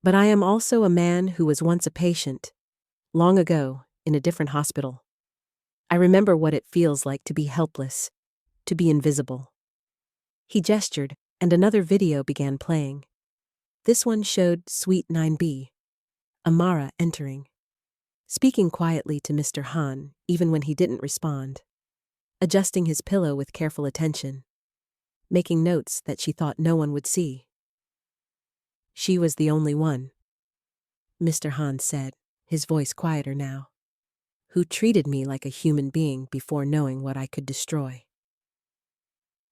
But I am also a man who was once a patient, long ago, in a different hospital. I remember what it feels like to be helpless, to be invisible. He gestured, and another video began playing. This one showed Suite 9B, Amara entering, speaking quietly to Mr. Han, even when he didn't respond, adjusting his pillow with careful attention, making notes that she thought no one would see. She was the only one, Mr. Han said, his voice quieter now, who treated me like a human being before knowing what I could destroy.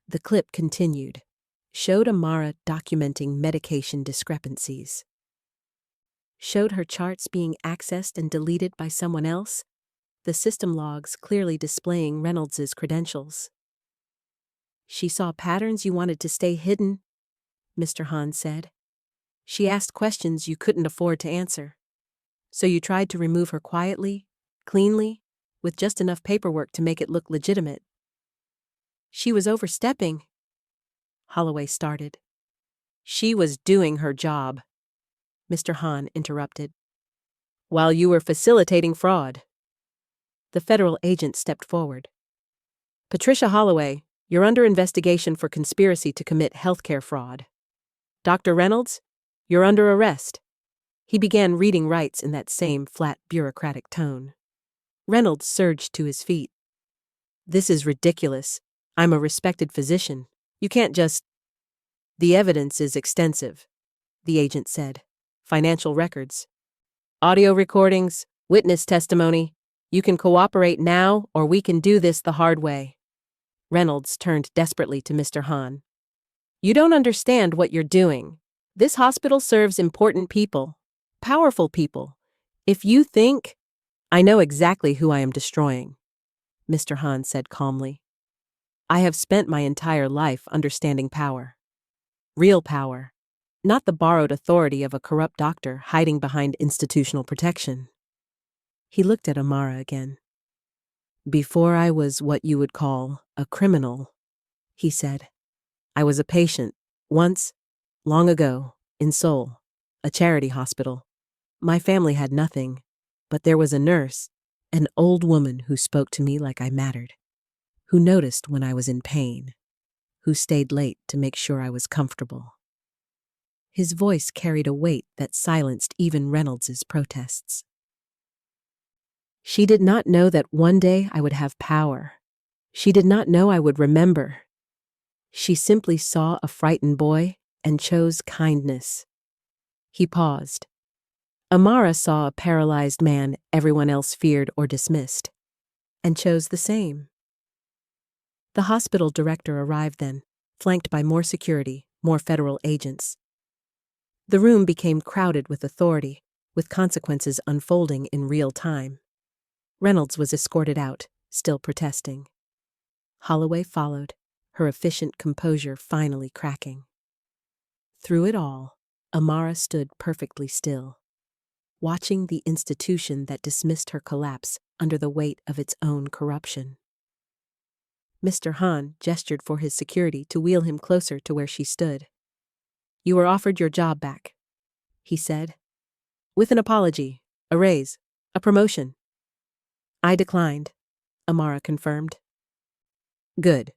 The clip continued, showed Amara documenting medication discrepancies, showed her charts being accessed and deleted by someone else, the system logs clearly displaying Reynolds's credentials. She saw patterns you wanted to stay hidden, Mr. Han said. She asked questions you couldn't afford to answer. So you tried to remove her quietly, cleanly, with just enough paperwork to make it look legitimate. She was overstepping, Holloway started. She was doing her job, Mr. Han interrupted. While you were facilitating fraud. The federal agent stepped forward. Patricia Holloway, you're under investigation for conspiracy to commit healthcare fraud. Dr. Reynolds, you're under arrest. He began reading rights in that same flat, bureaucratic tone. Reynolds surged to his feet. This is ridiculous. I'm a respected physician. You can't just... The evidence is extensive, the agent said. Financial records, audio recordings, witness testimony. You can cooperate now, or we can do this the hard way. Reynolds turned desperately to Mr. Han. You don't understand what you're doing. This hospital serves important people, powerful people. If you think... I know exactly who I am destroying, Mr. Han said calmly. I have spent my entire life understanding power. Real power. Not the borrowed authority of a corrupt doctor hiding behind institutional protection. He looked at Amara again. Before I was what you would call a criminal, he said, I was a patient, once, long ago, in Seoul, a charity hospital. My family had nothing, but there was a nurse, an old woman who spoke to me like I mattered, who noticed when I was in pain, who stayed late to make sure I was comfortable. His voice carried a weight that silenced even Reynolds's protests. She did not know that one day I would have power. She did not know I would remember. She simply saw a frightened boy and chose kindness. He paused. Amara saw a paralyzed man everyone else feared or dismissed, and chose the same. The hospital director arrived then, flanked by more security, more federal agents. The room became crowded with authority, with consequences unfolding in real time. Reynolds was escorted out, still protesting. Holloway followed, her efficient composure finally cracking. Through it all, Amara stood perfectly still, watching the institution that dismissed her collapse under the weight of its own corruption. Mr. Han gestured for his security to wheel him closer to where she stood. You were offered your job back, he said, with an apology, a raise, a promotion. I declined, Amara confirmed. Good.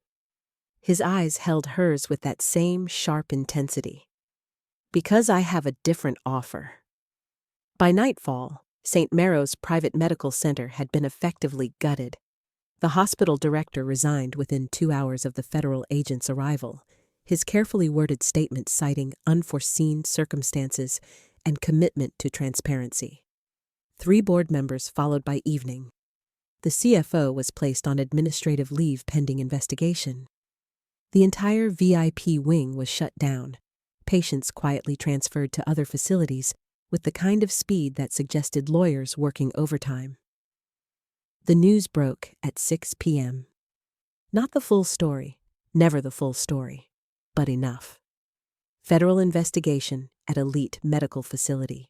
His eyes held hers with that same sharp intensity. Because I have a different offer. By nightfall, St. Maro's private medical center had been effectively gutted. The hospital director resigned within 2 hours of the federal agent's arrival, his carefully worded statement citing unforeseen circumstances and commitment to transparency. 3 board members followed by evening. The CFO was placed on administrative leave pending investigation. The entire VIP wing was shut down, patients quietly transferred to other facilities with the kind of speed that suggested lawyers working overtime. The news broke at 6 p.m. Not the full story, never the full story, but enough. Federal investigation at elite medical facility.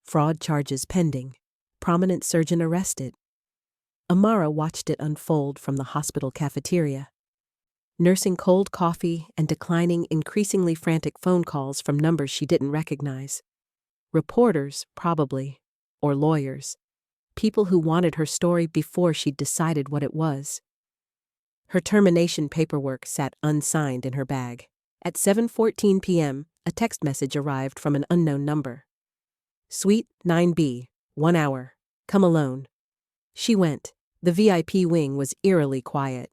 Fraud charges pending. Prominent surgeon arrested. Amara watched it unfold from the hospital cafeteria, nursing cold coffee and declining increasingly frantic phone calls from numbers she didn't recognize. Reporters, probably, or lawyers. People who wanted her story before she'd decided what it was. Her termination paperwork sat unsigned in her bag. At 7:14 p.m., a text message arrived from an unknown number. Suite 9B, 1 hour. Come alone. She went. The VIP wing was eerily quiet.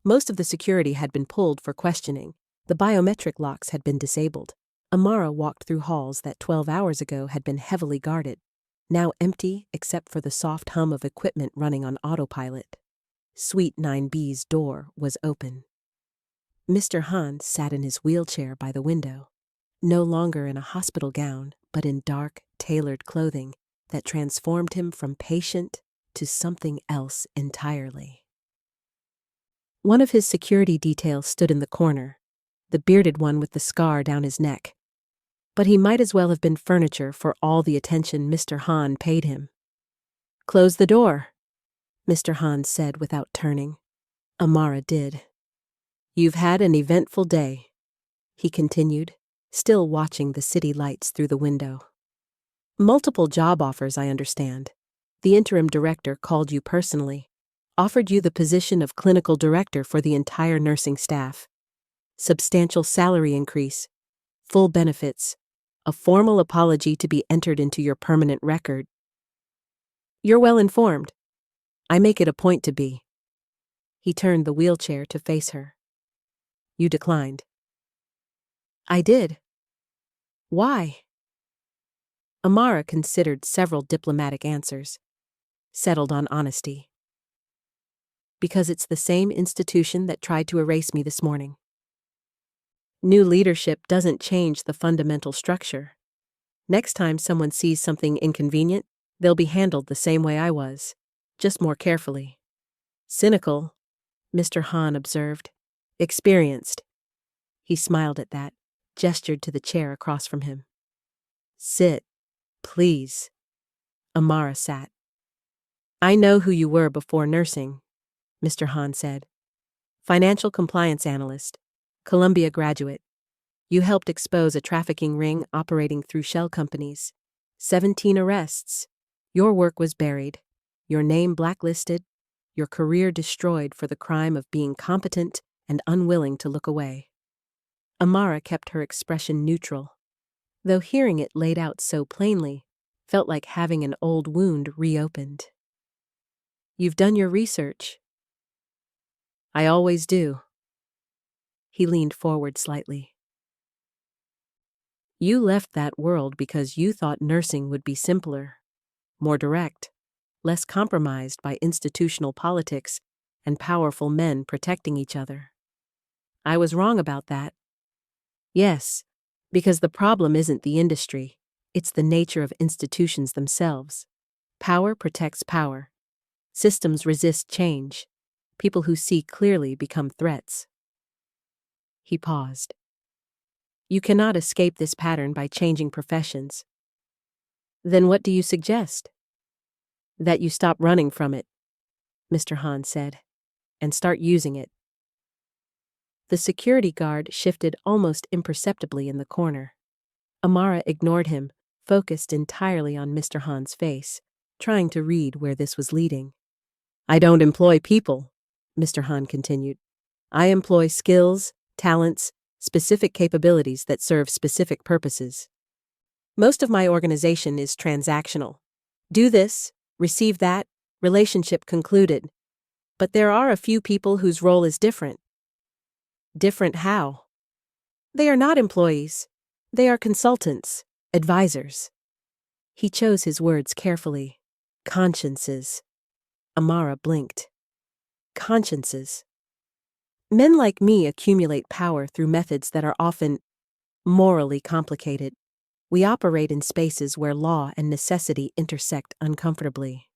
Most of the security had been pulled for questioning. The biometric locks had been disabled. Amara walked through halls that 12 hours ago had been heavily guarded, now empty except for the soft hum of equipment running on autopilot. Suite 9B's door was open. Mr. Han sat in his wheelchair by the window, no longer in a hospital gown, but in dark, tailored clothing that transformed him from patient to something else entirely. One of his security details stood in the corner, the bearded one with the scar down his neck. But he might as well have been furniture for all the attention Mr. Han paid him. Close the door, Mr. Han said without turning. Amara did. You've had an eventful day, he continued, still watching the city lights through the window. Multiple job offers, I understand. The interim director called you personally, offered you the position of clinical director for the entire nursing staff. Substantial salary increase, full benefits, a formal apology to be entered into your permanent record. You're well informed. I make it a point to be. He turned the wheelchair to face her. You declined. I did. Why? Amara considered several diplomatic answers, settled on honesty. Because it's the same institution that tried to erase me this morning. New leadership doesn't change the fundamental structure. Next time someone sees something inconvenient, they'll be handled the same way I was, just more carefully. Cynical, Mr. Han observed. Experienced. He smiled at that, gestured to the chair across from him. Sit, please. Amara sat. I know who you were before nursing, Mr. Han said. Financial compliance analyst. Columbia graduate. You helped expose a trafficking ring operating through shell companies. 17 arrests. Your work was buried, your name blacklisted, your career destroyed for the crime of being competent and unwilling to look away. Amara kept her expression neutral, though hearing it laid out so plainly felt like having an old wound reopened. You've done your research. I always do. He leaned forward slightly. You left that world because you thought nursing would be simpler, more direct, less compromised by institutional politics and powerful men protecting each other. I was wrong about that. Yes, because the problem isn't the industry, it's the nature of institutions themselves. Power protects power. Systems resist change. People who see clearly become threats. He paused. You cannot escape this pattern by changing professions. Then what do you suggest? That you stop running from it, Mr. Han said, and start using it. The security guard shifted almost imperceptibly in the corner. Amara ignored him, focused entirely on Mr. Han's face, trying to read where this was leading. I don't employ people, Mr. Han continued. I employ skills, talents, specific capabilities that serve specific purposes. Most of my organization is transactional. Do this, receive that, relationship concluded. But there are a few people whose role is different. Different how? They are not employees. They are consultants, advisors. He chose his words carefully. Consciences. Amara blinked. Consciences. Men like me accumulate power through methods that are often morally complicated. We operate in spaces where law and necessity intersect uncomfortably.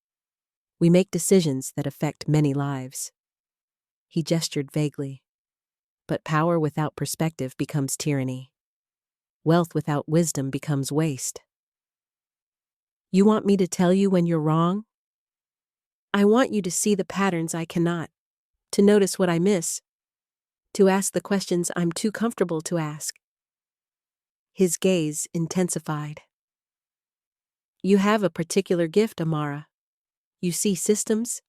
We make decisions that affect many lives. He gestured vaguely. But power without perspective becomes tyranny. Wealth without wisdom becomes waste. You want me to tell you when you're wrong? I want you to see the patterns I cannot, to notice what I miss, to ask the questions I'm too comfortable to ask. His gaze intensified. You have a particular gift, Amara. You see systems.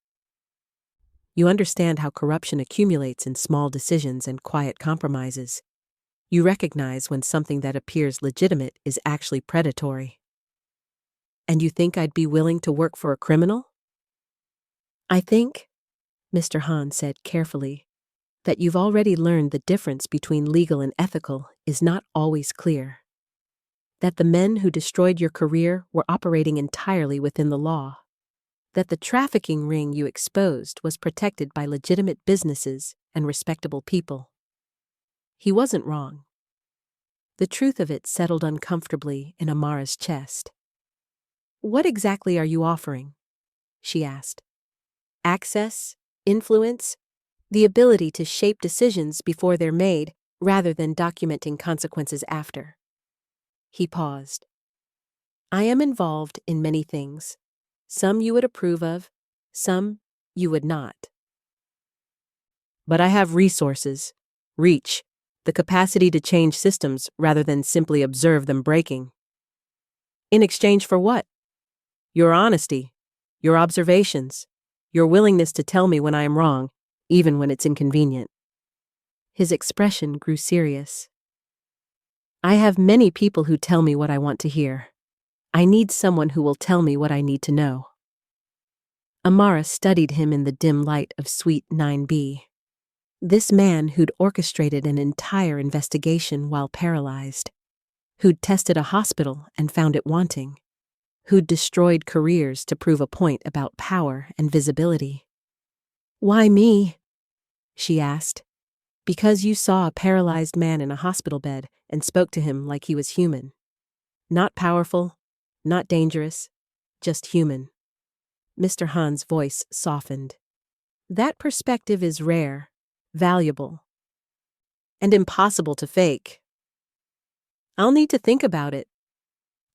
You understand how corruption accumulates in small decisions and quiet compromises. You recognize when something that appears legitimate is actually predatory. And you think I'd be willing to work for a criminal? I think, Mr. Han said carefully, that you've already learned the difference between legal and ethical is not always clear. That the men who destroyed your career were operating entirely within the law. That the trafficking ring you exposed was protected by legitimate businesses and respectable people. He wasn't wrong. The truth of it settled uncomfortably in Amara's chest. What exactly are you offering? She asked. Access, influence, the ability to shape decisions before they're made rather than documenting consequences after. He paused. I am involved in many things. Some you would approve of, some you would not. But I have resources, reach, the capacity to change systems rather than simply observe them breaking. In exchange for what? Your honesty, your observations, your willingness to tell me when I am wrong, even when it's inconvenient. His expression grew serious. I have many people who tell me what I want to hear. I need someone who will tell me what I need to know. Amara studied him in the dim light of Suite 9B. This man who'd orchestrated an entire investigation while paralyzed, who'd tested a hospital and found it wanting, who'd destroyed careers to prove a point about power and visibility. Why me? She asked. Because you saw a paralyzed man in a hospital bed and spoke to him like he was human. Not powerful, not dangerous, just human. Mr. Han's voice softened. That perspective is rare, valuable, and impossible to fake. I'll need to think about it.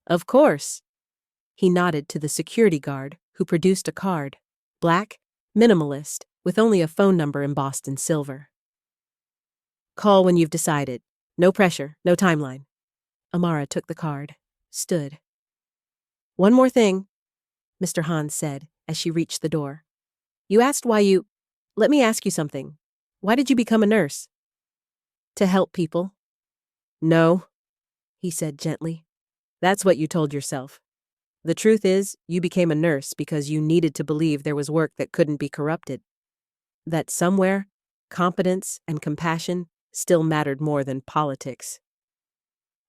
Of course. He nodded to the security guard, who produced a card, black, minimalist, with only a phone number embossed in silver. Call when you've decided. No pressure, no timeline. Amara took the card, stood. One more thing, Mr. Han said as she reached the door. You asked why you... Let me ask you something. Why did you become a nurse? To help people. No, he said gently. That's what you told yourself. The truth is, you became a nurse because you needed to believe there was work that couldn't be corrupted. That somewhere, competence and compassion still mattered more than politics.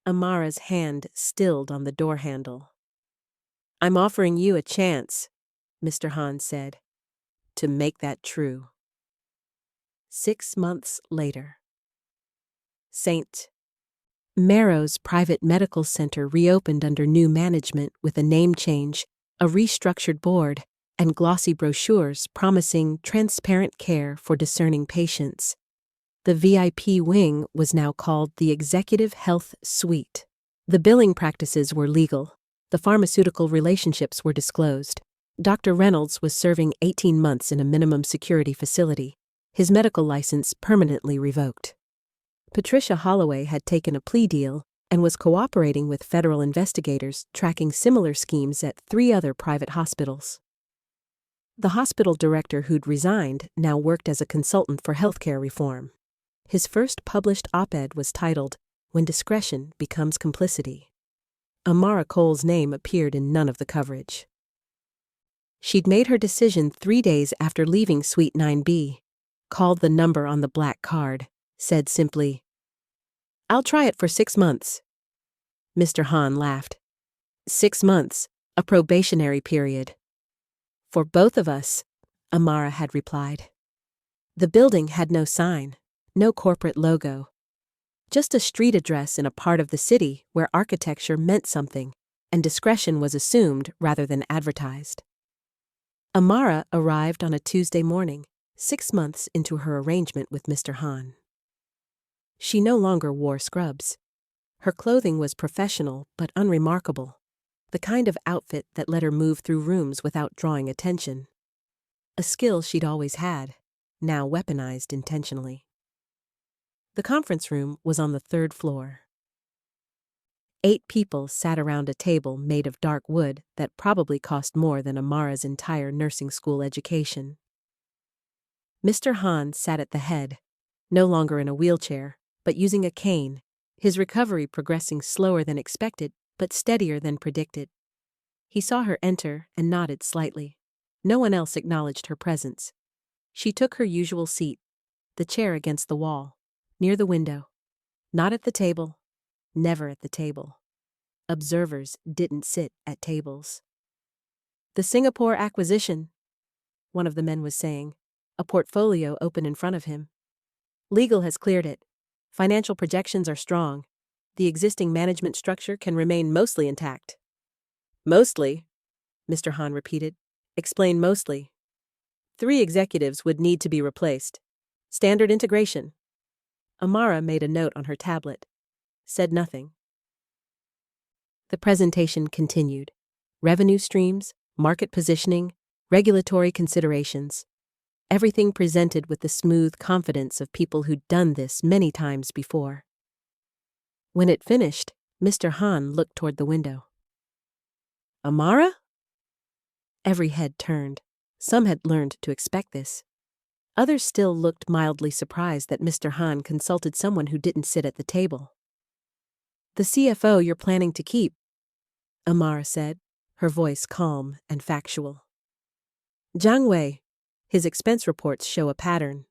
Amara's hand stilled on the door handle. I'm offering you a chance, Mr. Han said, to make that true. 6 months later. St. Marrow's private medical center reopened under new management with a name change, a restructured board, and glossy brochures promising transparent care for discerning patients. The VIP wing was now called the Executive Health Suite. The billing practices were legal. The pharmaceutical relationships were disclosed. Dr. Reynolds was serving 18 months in a minimum security facility, his medical license permanently revoked. Patricia Holloway had taken a plea deal and was cooperating with federal investigators tracking similar schemes at 3 other private hospitals. The hospital director who'd resigned now worked as a consultant for healthcare reform. His first published op-ed was titled, "When Discretion Becomes Complicity." Amara Cole's name appeared in none of the coverage. She'd made her decision 3 days after leaving Suite 9B, called the number on the black card, said simply, "I'll try it for 6 months." Mr. Han laughed. 6 months, a probationary period. "For both of us," Amara had replied. The building had no sign, no corporate logo. Just a street address in a part of the city where architecture meant something, and discretion was assumed rather than advertised. Amara arrived on a Tuesday morning, 6 months into her arrangement with Mr. Han. She no longer wore scrubs. Her clothing was professional but unremarkable, the kind of outfit that let her move through rooms without drawing attention. A skill she'd always had, now weaponized intentionally. The conference room was on the 3rd floor. 8 people sat around a table made of dark wood that probably cost more than Amara's entire nursing school education. Mr. Han sat at the head, no longer in a wheelchair, but using a cane, his recovery progressing slower than expected, but steadier than predicted. He saw her enter and nodded slightly. No one else acknowledged her presence. She took her usual seat, the chair against the wall, near the window. Not at the table, never at the table. Observers didn't sit at tables. "The Singapore acquisition," one of the men was saying, a portfolio open in front of him. "Legal has cleared it. Financial projections are strong. The existing management structure can remain mostly intact." "Mostly?" Mr. Han repeated. "Explain mostly." 3 executives would need to be replaced. Standard integration." Amara made a note on her tablet. Said nothing. The presentation continued. Revenue streams, market positioning, regulatory considerations. Everything presented with the smooth confidence of people who'd done this many times before. When it finished, Mr. Han looked toward the window. "Amara?" Every head turned. Some had learned to expect this. Others still looked mildly surprised that Mr. Han consulted someone who didn't sit at the table. "The CFO you're planning to keep," Amara said, her voice calm and factual. "Zhang Wei. His expense reports show a pattern."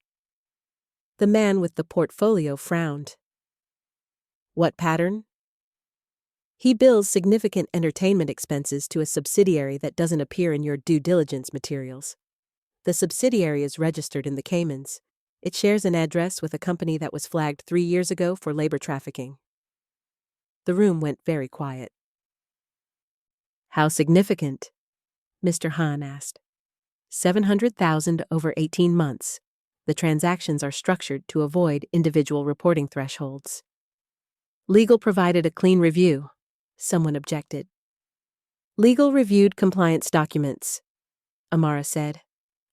The man with the portfolio frowned. "What pattern?" "He bills significant entertainment expenses to a subsidiary that doesn't appear in your due diligence materials. The subsidiary is registered in the Caymans. It shares an address with a company that was flagged 3 years ago for labor trafficking." The room went very quiet. "How significant?" Mr. Han asked. 700,000 over 18 months. The transactions are structured to avoid individual reporting thresholds. "Legal provided a clean review," someone objected. "Legal reviewed compliance documents," Amara said.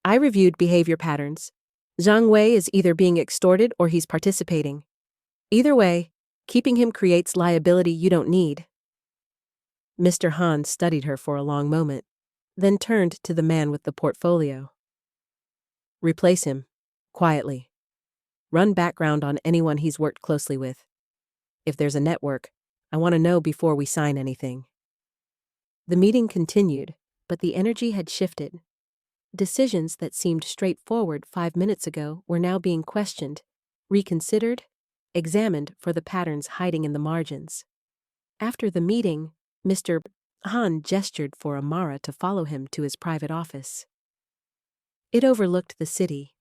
"I reviewed behavior patterns. Zhang Wei is either being extorted or he's participating. Either way, keeping him creates liability you don't need." Mr. Han studied her for a long moment, then turned to the man with the portfolio. "Replace him, quietly. Run background on anyone he's worked closely with. If there's a network, I want to know before we sign anything." The meeting continued, but the energy had shifted. Decisions that seemed straightforward 5 minutes ago were now being questioned, reconsidered, examined for the patterns hiding in the margins. After the meeting, Mr. Han gestured for Amara to follow him to his private office. It overlooked the city,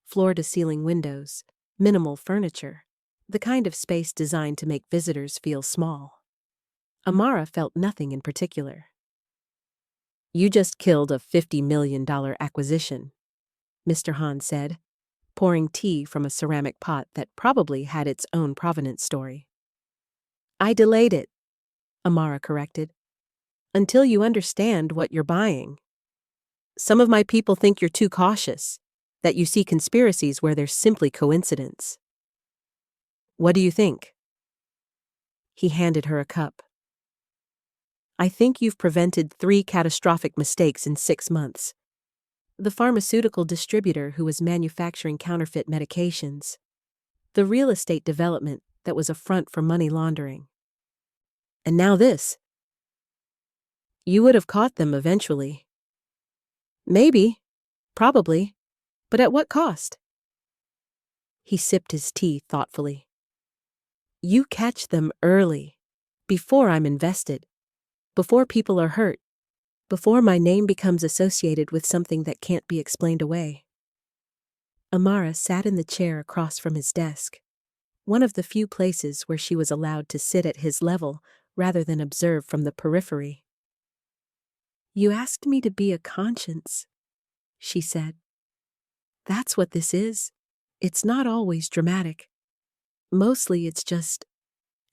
floor-to-ceiling windows, minimal furniture, the kind of space designed to make visitors feel small. Amara felt nothing in particular. "You just killed a $50 million acquisition," Mr. Han said, pouring tea from a ceramic pot that probably had its own provenance story. "I delayed it," Amara corrected, "until you understand what you're buying. Some of my people think you're too cautious, that you see conspiracies where there's simply coincidence." "What do you think?" He handed her a cup. "I think you've prevented 3 catastrophic mistakes in 6 months. The pharmaceutical distributor who was manufacturing counterfeit medications. The real estate development that was a front for money laundering. And now this. You would have caught them eventually. Maybe. Probably. But at what cost? He sipped his tea thoughtfully. You catch them early. Before I'm invested. Before people are hurt. Before my name becomes associated with something that can't be explained away. Amara sat in the chair across from his desk. One of the few places where she was allowed to sit at his level rather than observe from the periphery. You asked me to be a conscience, she said. That's what this is. It's not always dramatic. Mostly it's just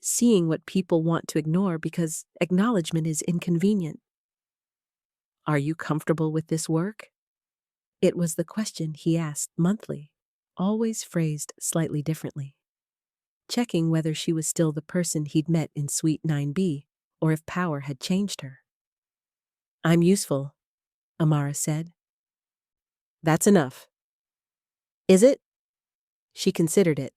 seeing what people want to ignore because acknowledgement is inconvenient. Are you comfortable with this work? It was the question he asked monthly, always phrased slightly differently. Checking whether she was still the person he'd met in Suite 9B, or if power had changed her. I'm useful, Amara said. That's enough. Is it? She considered it.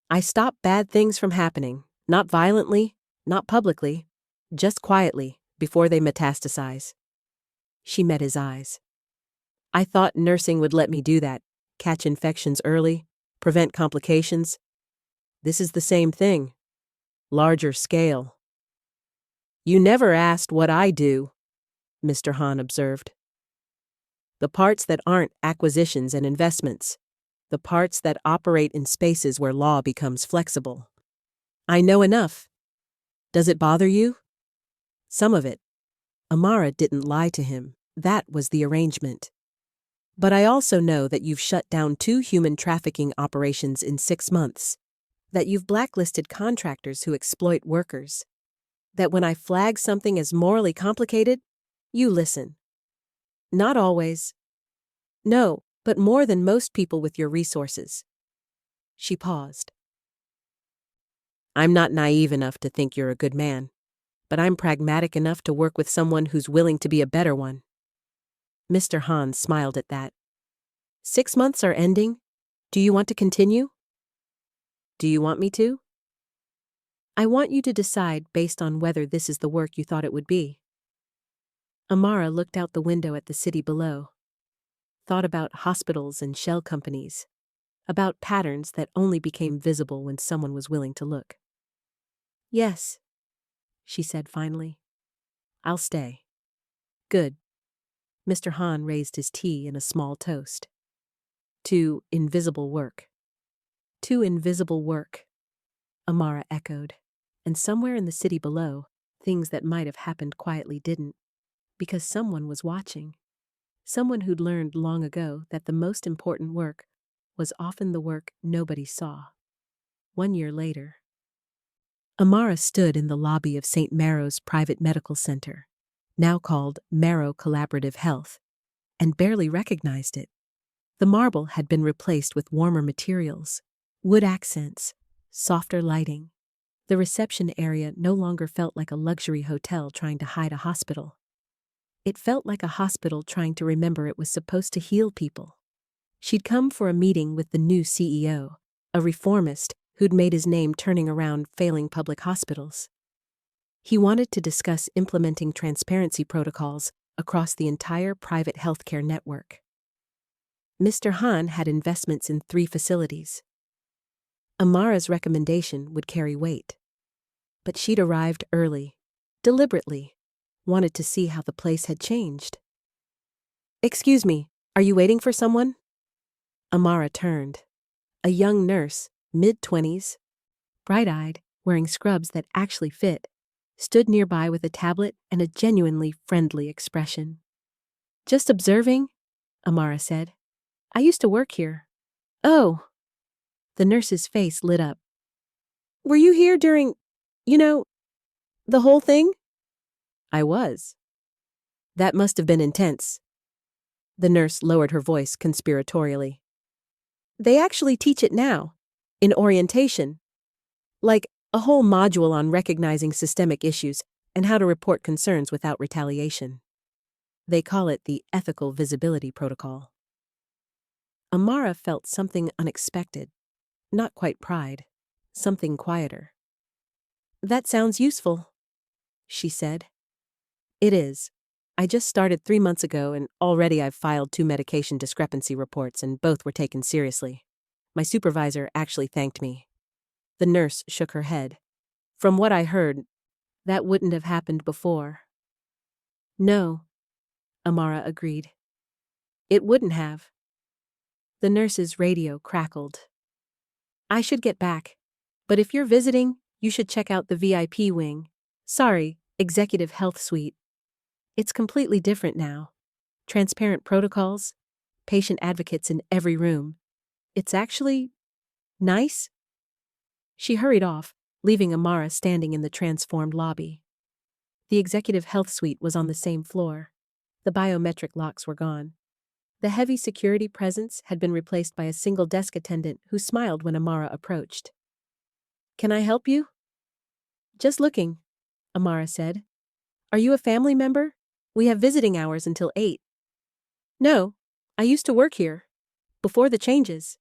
I stop bad things from happening, not violently, not publicly, just quietly, before they metastasize. She met his eyes. I thought nursing would let me do that, catch infections early, prevent complications. This is the same thing. Larger scale. You never asked what I do, Mr. Han observed. The parts that aren't acquisitions and investments. The parts that operate in spaces where law becomes flexible. I know enough. Does it bother you? Some of it. Amara didn't lie to him. That was the arrangement. But I also know that you've shut down 2 human trafficking operations in 6 months. That you've blacklisted contractors who exploit workers. That when I flag something as morally complicated, you listen. Not always. No, but more than most people with your resources. She paused. I'm not naive enough to think you're a good man, but I'm pragmatic enough to work with someone who's willing to be a better one. Mr. Han smiled at that. 6 months are ending. Do you want to continue? Do you want me to? I want you to decide based on whether this is the work you thought it would be. Amara looked out the window at the city below. Thought about hospitals and shell companies. About patterns that only became visible when someone was willing to look. Yes, she said finally. I'll stay. Good. Mr. Han raised his tea in a small toast. To invisible work. To invisible work, Amara echoed. And somewhere in the city below, things that might have happened quietly didn't. Because someone was watching. Someone who'd learned long ago that the most important work was often the work nobody saw. 1 year later. Amara stood in the lobby of St. Maro's Private Medical Center, now called Maro Collaborative Health, and barely recognized it. The marble had been replaced with warmer materials, wood accents, softer lighting. The reception area no longer felt like a luxury hotel trying to hide a hospital. It felt like a hospital trying to remember it was supposed to heal people. She'd come for a meeting with the new CEO, a reformist who'd made his name turning around failing public hospitals. He wanted to discuss implementing transparency protocols across the entire private healthcare network. Mr. Han had investments in 3 facilities. Amara's recommendation would carry weight. But she'd arrived early, deliberately, wanted to see how the place had changed. Excuse me, are you waiting for someone? Amara turned. A young nurse, mid-20s, bright-eyed, wearing scrubs that actually fit, stood nearby with a tablet and a genuinely friendly expression. Just observing, Amara said. I used to work here. Oh. The nurse's face lit up. Were you here during, the whole thing? I was. That must have been intense. The nurse lowered her voice conspiratorially. They actually teach it now, in orientation. Like a whole module on recognizing systemic issues and how to report concerns without retaliation. They call it the ethical visibility protocol. Amara felt something unexpected, not quite pride, something quieter. That sounds useful, she said. It is. I just started 3 months ago and already I've filed 2 medication discrepancy reports and both were taken seriously. My supervisor actually thanked me. The nurse shook her head. From what I heard, that wouldn't have happened before. No, Amara agreed. It wouldn't have. The nurse's radio crackled. I should get back, but if you're visiting, you should check out the VIP wing. Sorry, Executive Health Suite. It's completely different now. Transparent protocols, patient advocates in every room. It's actually nice. She hurried off, leaving Amara standing in the transformed lobby. The Executive Health Suite was on the same floor. The biometric locks were gone. The heavy security presence had been replaced by a single desk attendant who smiled when Amara approached. Can I help you? Just looking, Amara said. Are you a family member? We have visiting hours until 8. No, I used to work here. Before the changes.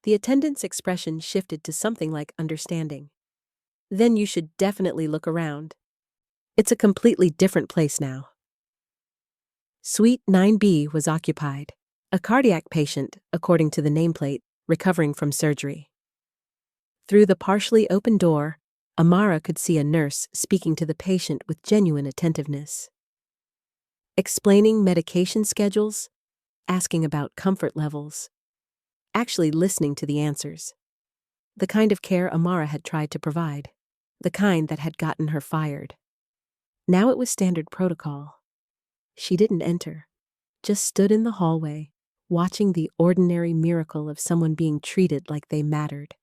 The attendant's expression shifted to something like understanding. Then you should definitely look around. It's a completely different place now. Suite 9B was occupied. A cardiac patient, according to the nameplate, recovering from surgery. Through the partially open door, Amara could see a nurse speaking to the patient with genuine attentiveness. Explaining medication schedules, asking about comfort levels, actually listening to the answers. The kind of care Amara had tried to provide, the kind that had gotten her fired. Now it was standard protocol. She didn't enter, just stood in the hallway, watching the ordinary miracle of someone being treated like they mattered.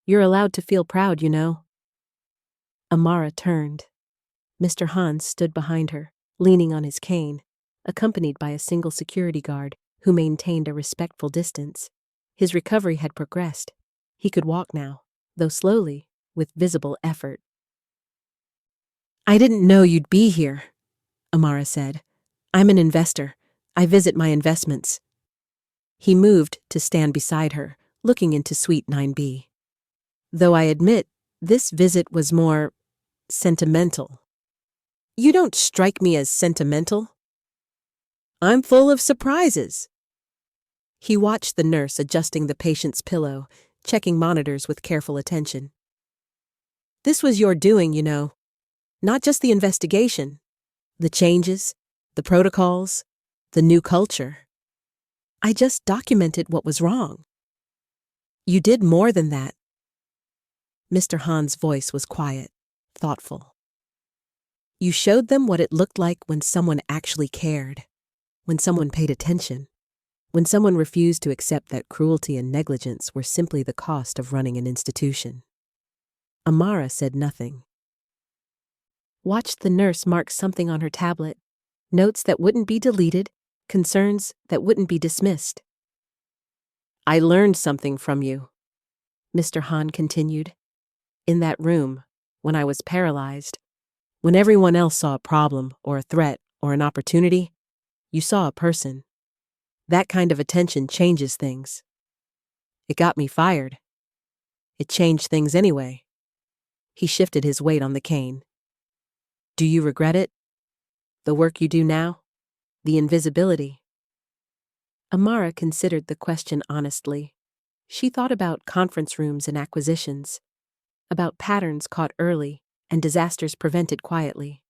You're allowed to feel proud, you know. Amara turned. Mr. Hans stood behind her, leaning on his cane, accompanied by a single security guard who maintained a respectful distance. His recovery had progressed. He could walk now, though slowly, with visible effort. I didn't know you'd be here, Amara said. I'm an investor. I visit my investments. He moved to stand beside her, looking into Suite 9B. Though I admit, this visit was more sentimental. You don't strike me as sentimental. I'm full of surprises. He watched the nurse adjusting the patient's pillow, checking monitors with careful attention. This was your doing, you know. Not just the investigation. The changes, the protocols, the new culture. I just documented what was wrong. You did more than that. Mr. Han's voice was quiet, thoughtful. You showed them what it looked like when someone actually cared, when someone paid attention, when someone refused to accept that cruelty and negligence were simply the cost of running an institution. Amara said nothing. Watched the nurse mark something on her tablet, notes that wouldn't be deleted, concerns that wouldn't be dismissed. I learned something from you, Mr. Han continued. In that room, when I was paralyzed, when everyone else saw a problem or a threat or an opportunity, you saw a person. That kind of attention changes things. It got me fired. It changed things anyway. He shifted his weight on the cane. Do you regret it? The work you do now? The invisibility? Amara considered the question honestly. She thought about conference rooms and acquisitions, about patterns caught early and disasters prevented quietly,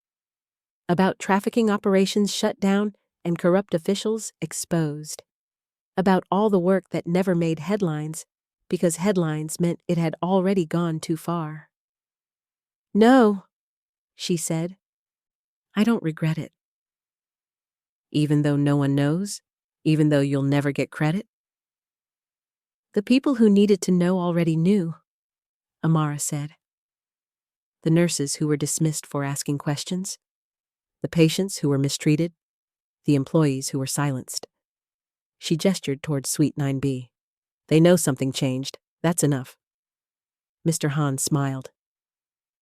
about trafficking operations shut down and corrupt officials exposed, about all the work that never made headlines because headlines meant it had already gone too far. No, she said. I don't regret it. Even though no one knows? Even though you'll never get credit? The people who needed to know already knew, Amara said. The nurses who were dismissed for asking questions, the patients who were mistreated, the employees who were silenced. She gestured toward Suite 9B. They know something changed. That's enough. Mr. Han smiled.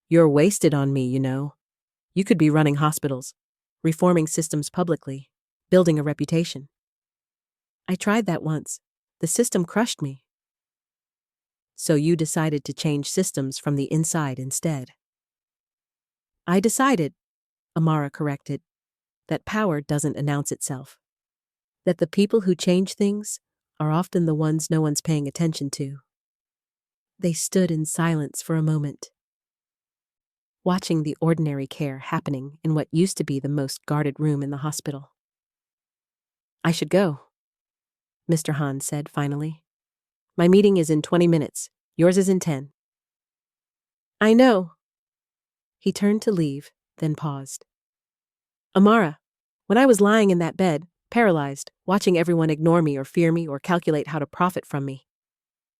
You're wasted on me, you know. You could be running hospitals, reforming systems publicly, building a reputation. I tried that once. The system crushed me. So you decided to change systems from the inside instead. I decided, Amara corrected, that power doesn't announce itself. That the people who change things are often the ones no one's paying attention to. They stood in silence for a moment, watching the ordinary care happening in what used to be the most guarded room in the hospital. I should go, Mr. Han said finally. My meeting is in 20 minutes. Yours is in 10. I know. He turned to leave, then paused. Amara, when I was lying in that bed, paralyzed, watching everyone ignore me or fear me or calculate how to profit from me,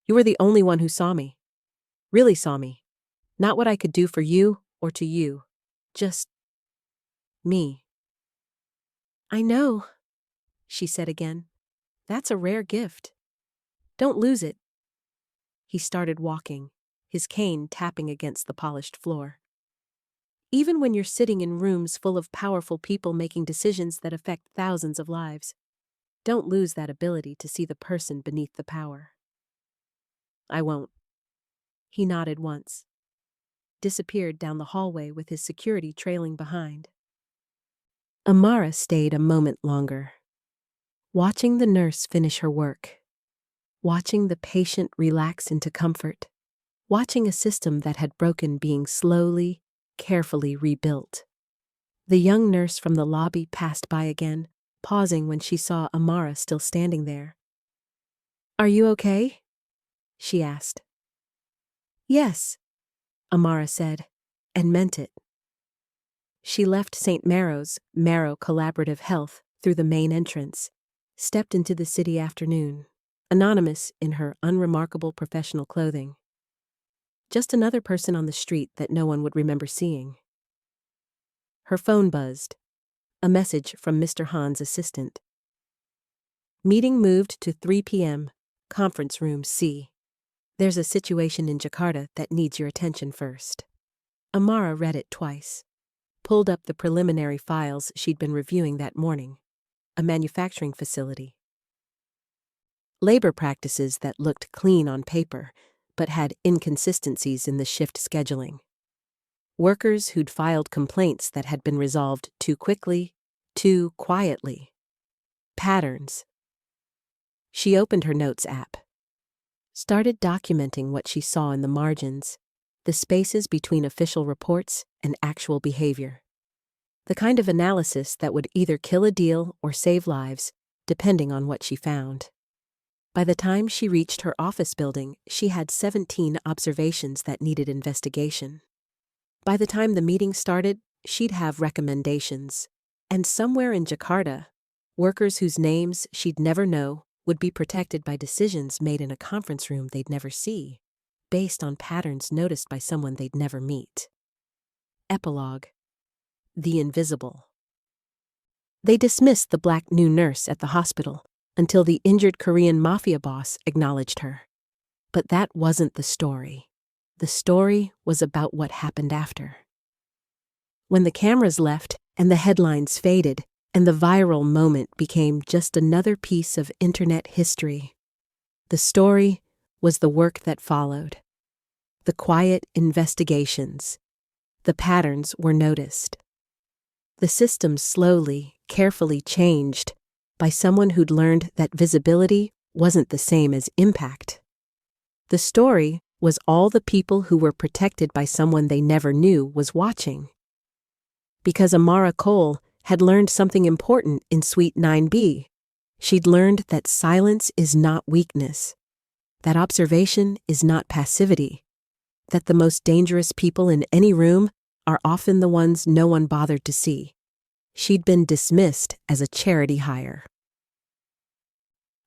you were the only one who saw me. Really saw me. Not what I could do for you or to you. Just me. I know, she said again. That's a rare gift. Don't lose it. He started walking, his cane tapping against the polished floor. Even when you're sitting in rooms full of powerful people making decisions that affect thousands of lives, don't lose that ability to see the person beneath the power. I won't. He nodded once, disappeared down the hallway with his security trailing behind. Amara stayed a moment longer, watching the nurse finish her work, watching the patient relax into comfort, watching a system that had broken being slowly, carefully rebuilt. The young nurse from the lobby passed by again, pausing when she saw Amara still standing there. Are you okay? She asked. Yes, Amara said, and meant it. She left St. Marrow's, Marrow Collaborative Health, through the main entrance, stepped into the city afternoon, anonymous in her unremarkable professional clothing. Just another person on the street that no one would remember seeing. Her phone buzzed. A message from Mr. Han's assistant. Meeting moved to 3 p.m., conference room C. There's a situation in Jakarta that needs your attention first. Amara read it twice. Pulled up the preliminary files she'd been reviewing that morning. A manufacturing facility. Labor practices that looked clean on paper, but had inconsistencies in the shift scheduling. Workers who'd filed complaints that had been resolved too quickly, too quietly. Patterns. She opened her notes app. Started documenting what she saw in the margins, the spaces between official reports and actual behavior. The kind of analysis that would either kill a deal or save lives, depending on what she found. By the time she reached her office building, she had 17 observations that needed investigation. By the time the meeting started, she'd have recommendations. And somewhere in Jakarta, workers whose names she'd never know would be protected by decisions made in a conference room they'd never see, based on patterns noticed by someone they'd never meet. Epilogue. The invisible. They dismissed the black new nurse at the hospital until the injured Korean Mafia boss acknowledged her. But that wasn't the story. The story was about what happened after. When the cameras left and the headlines faded and the viral moment became just another piece of internet history, the story was the work that followed. The quiet investigations. The patterns were noticed. The system slowly, carefully changed by someone who'd learned that visibility wasn't the same as impact. The story was all the people who were protected by someone they never knew was watching. Because Amara Cole had learned something important in Suite 9B. She'd learned that silence is not weakness, that observation is not passivity, that the most dangerous people in any room are often the ones no one bothered to see. She'd been dismissed as a charity hire.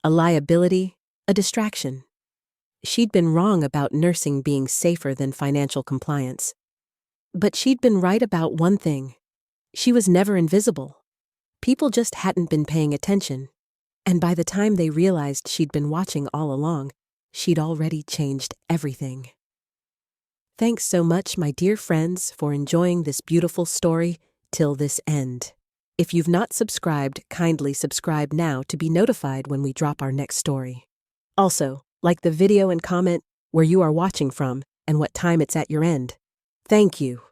A liability, a distraction. She'd been wrong about nursing being safer than financial compliance. But she'd been right about one thing. She was never invisible. People just hadn't been paying attention. And by the time they realized she'd been watching all along, she'd already changed everything. Thanks so much, my dear friends, for enjoying this beautiful story till this end. If you've not subscribed, kindly subscribe now to be notified when we drop our next story. Also, like the video and comment where you are watching from and what time it's at your end. Thank you.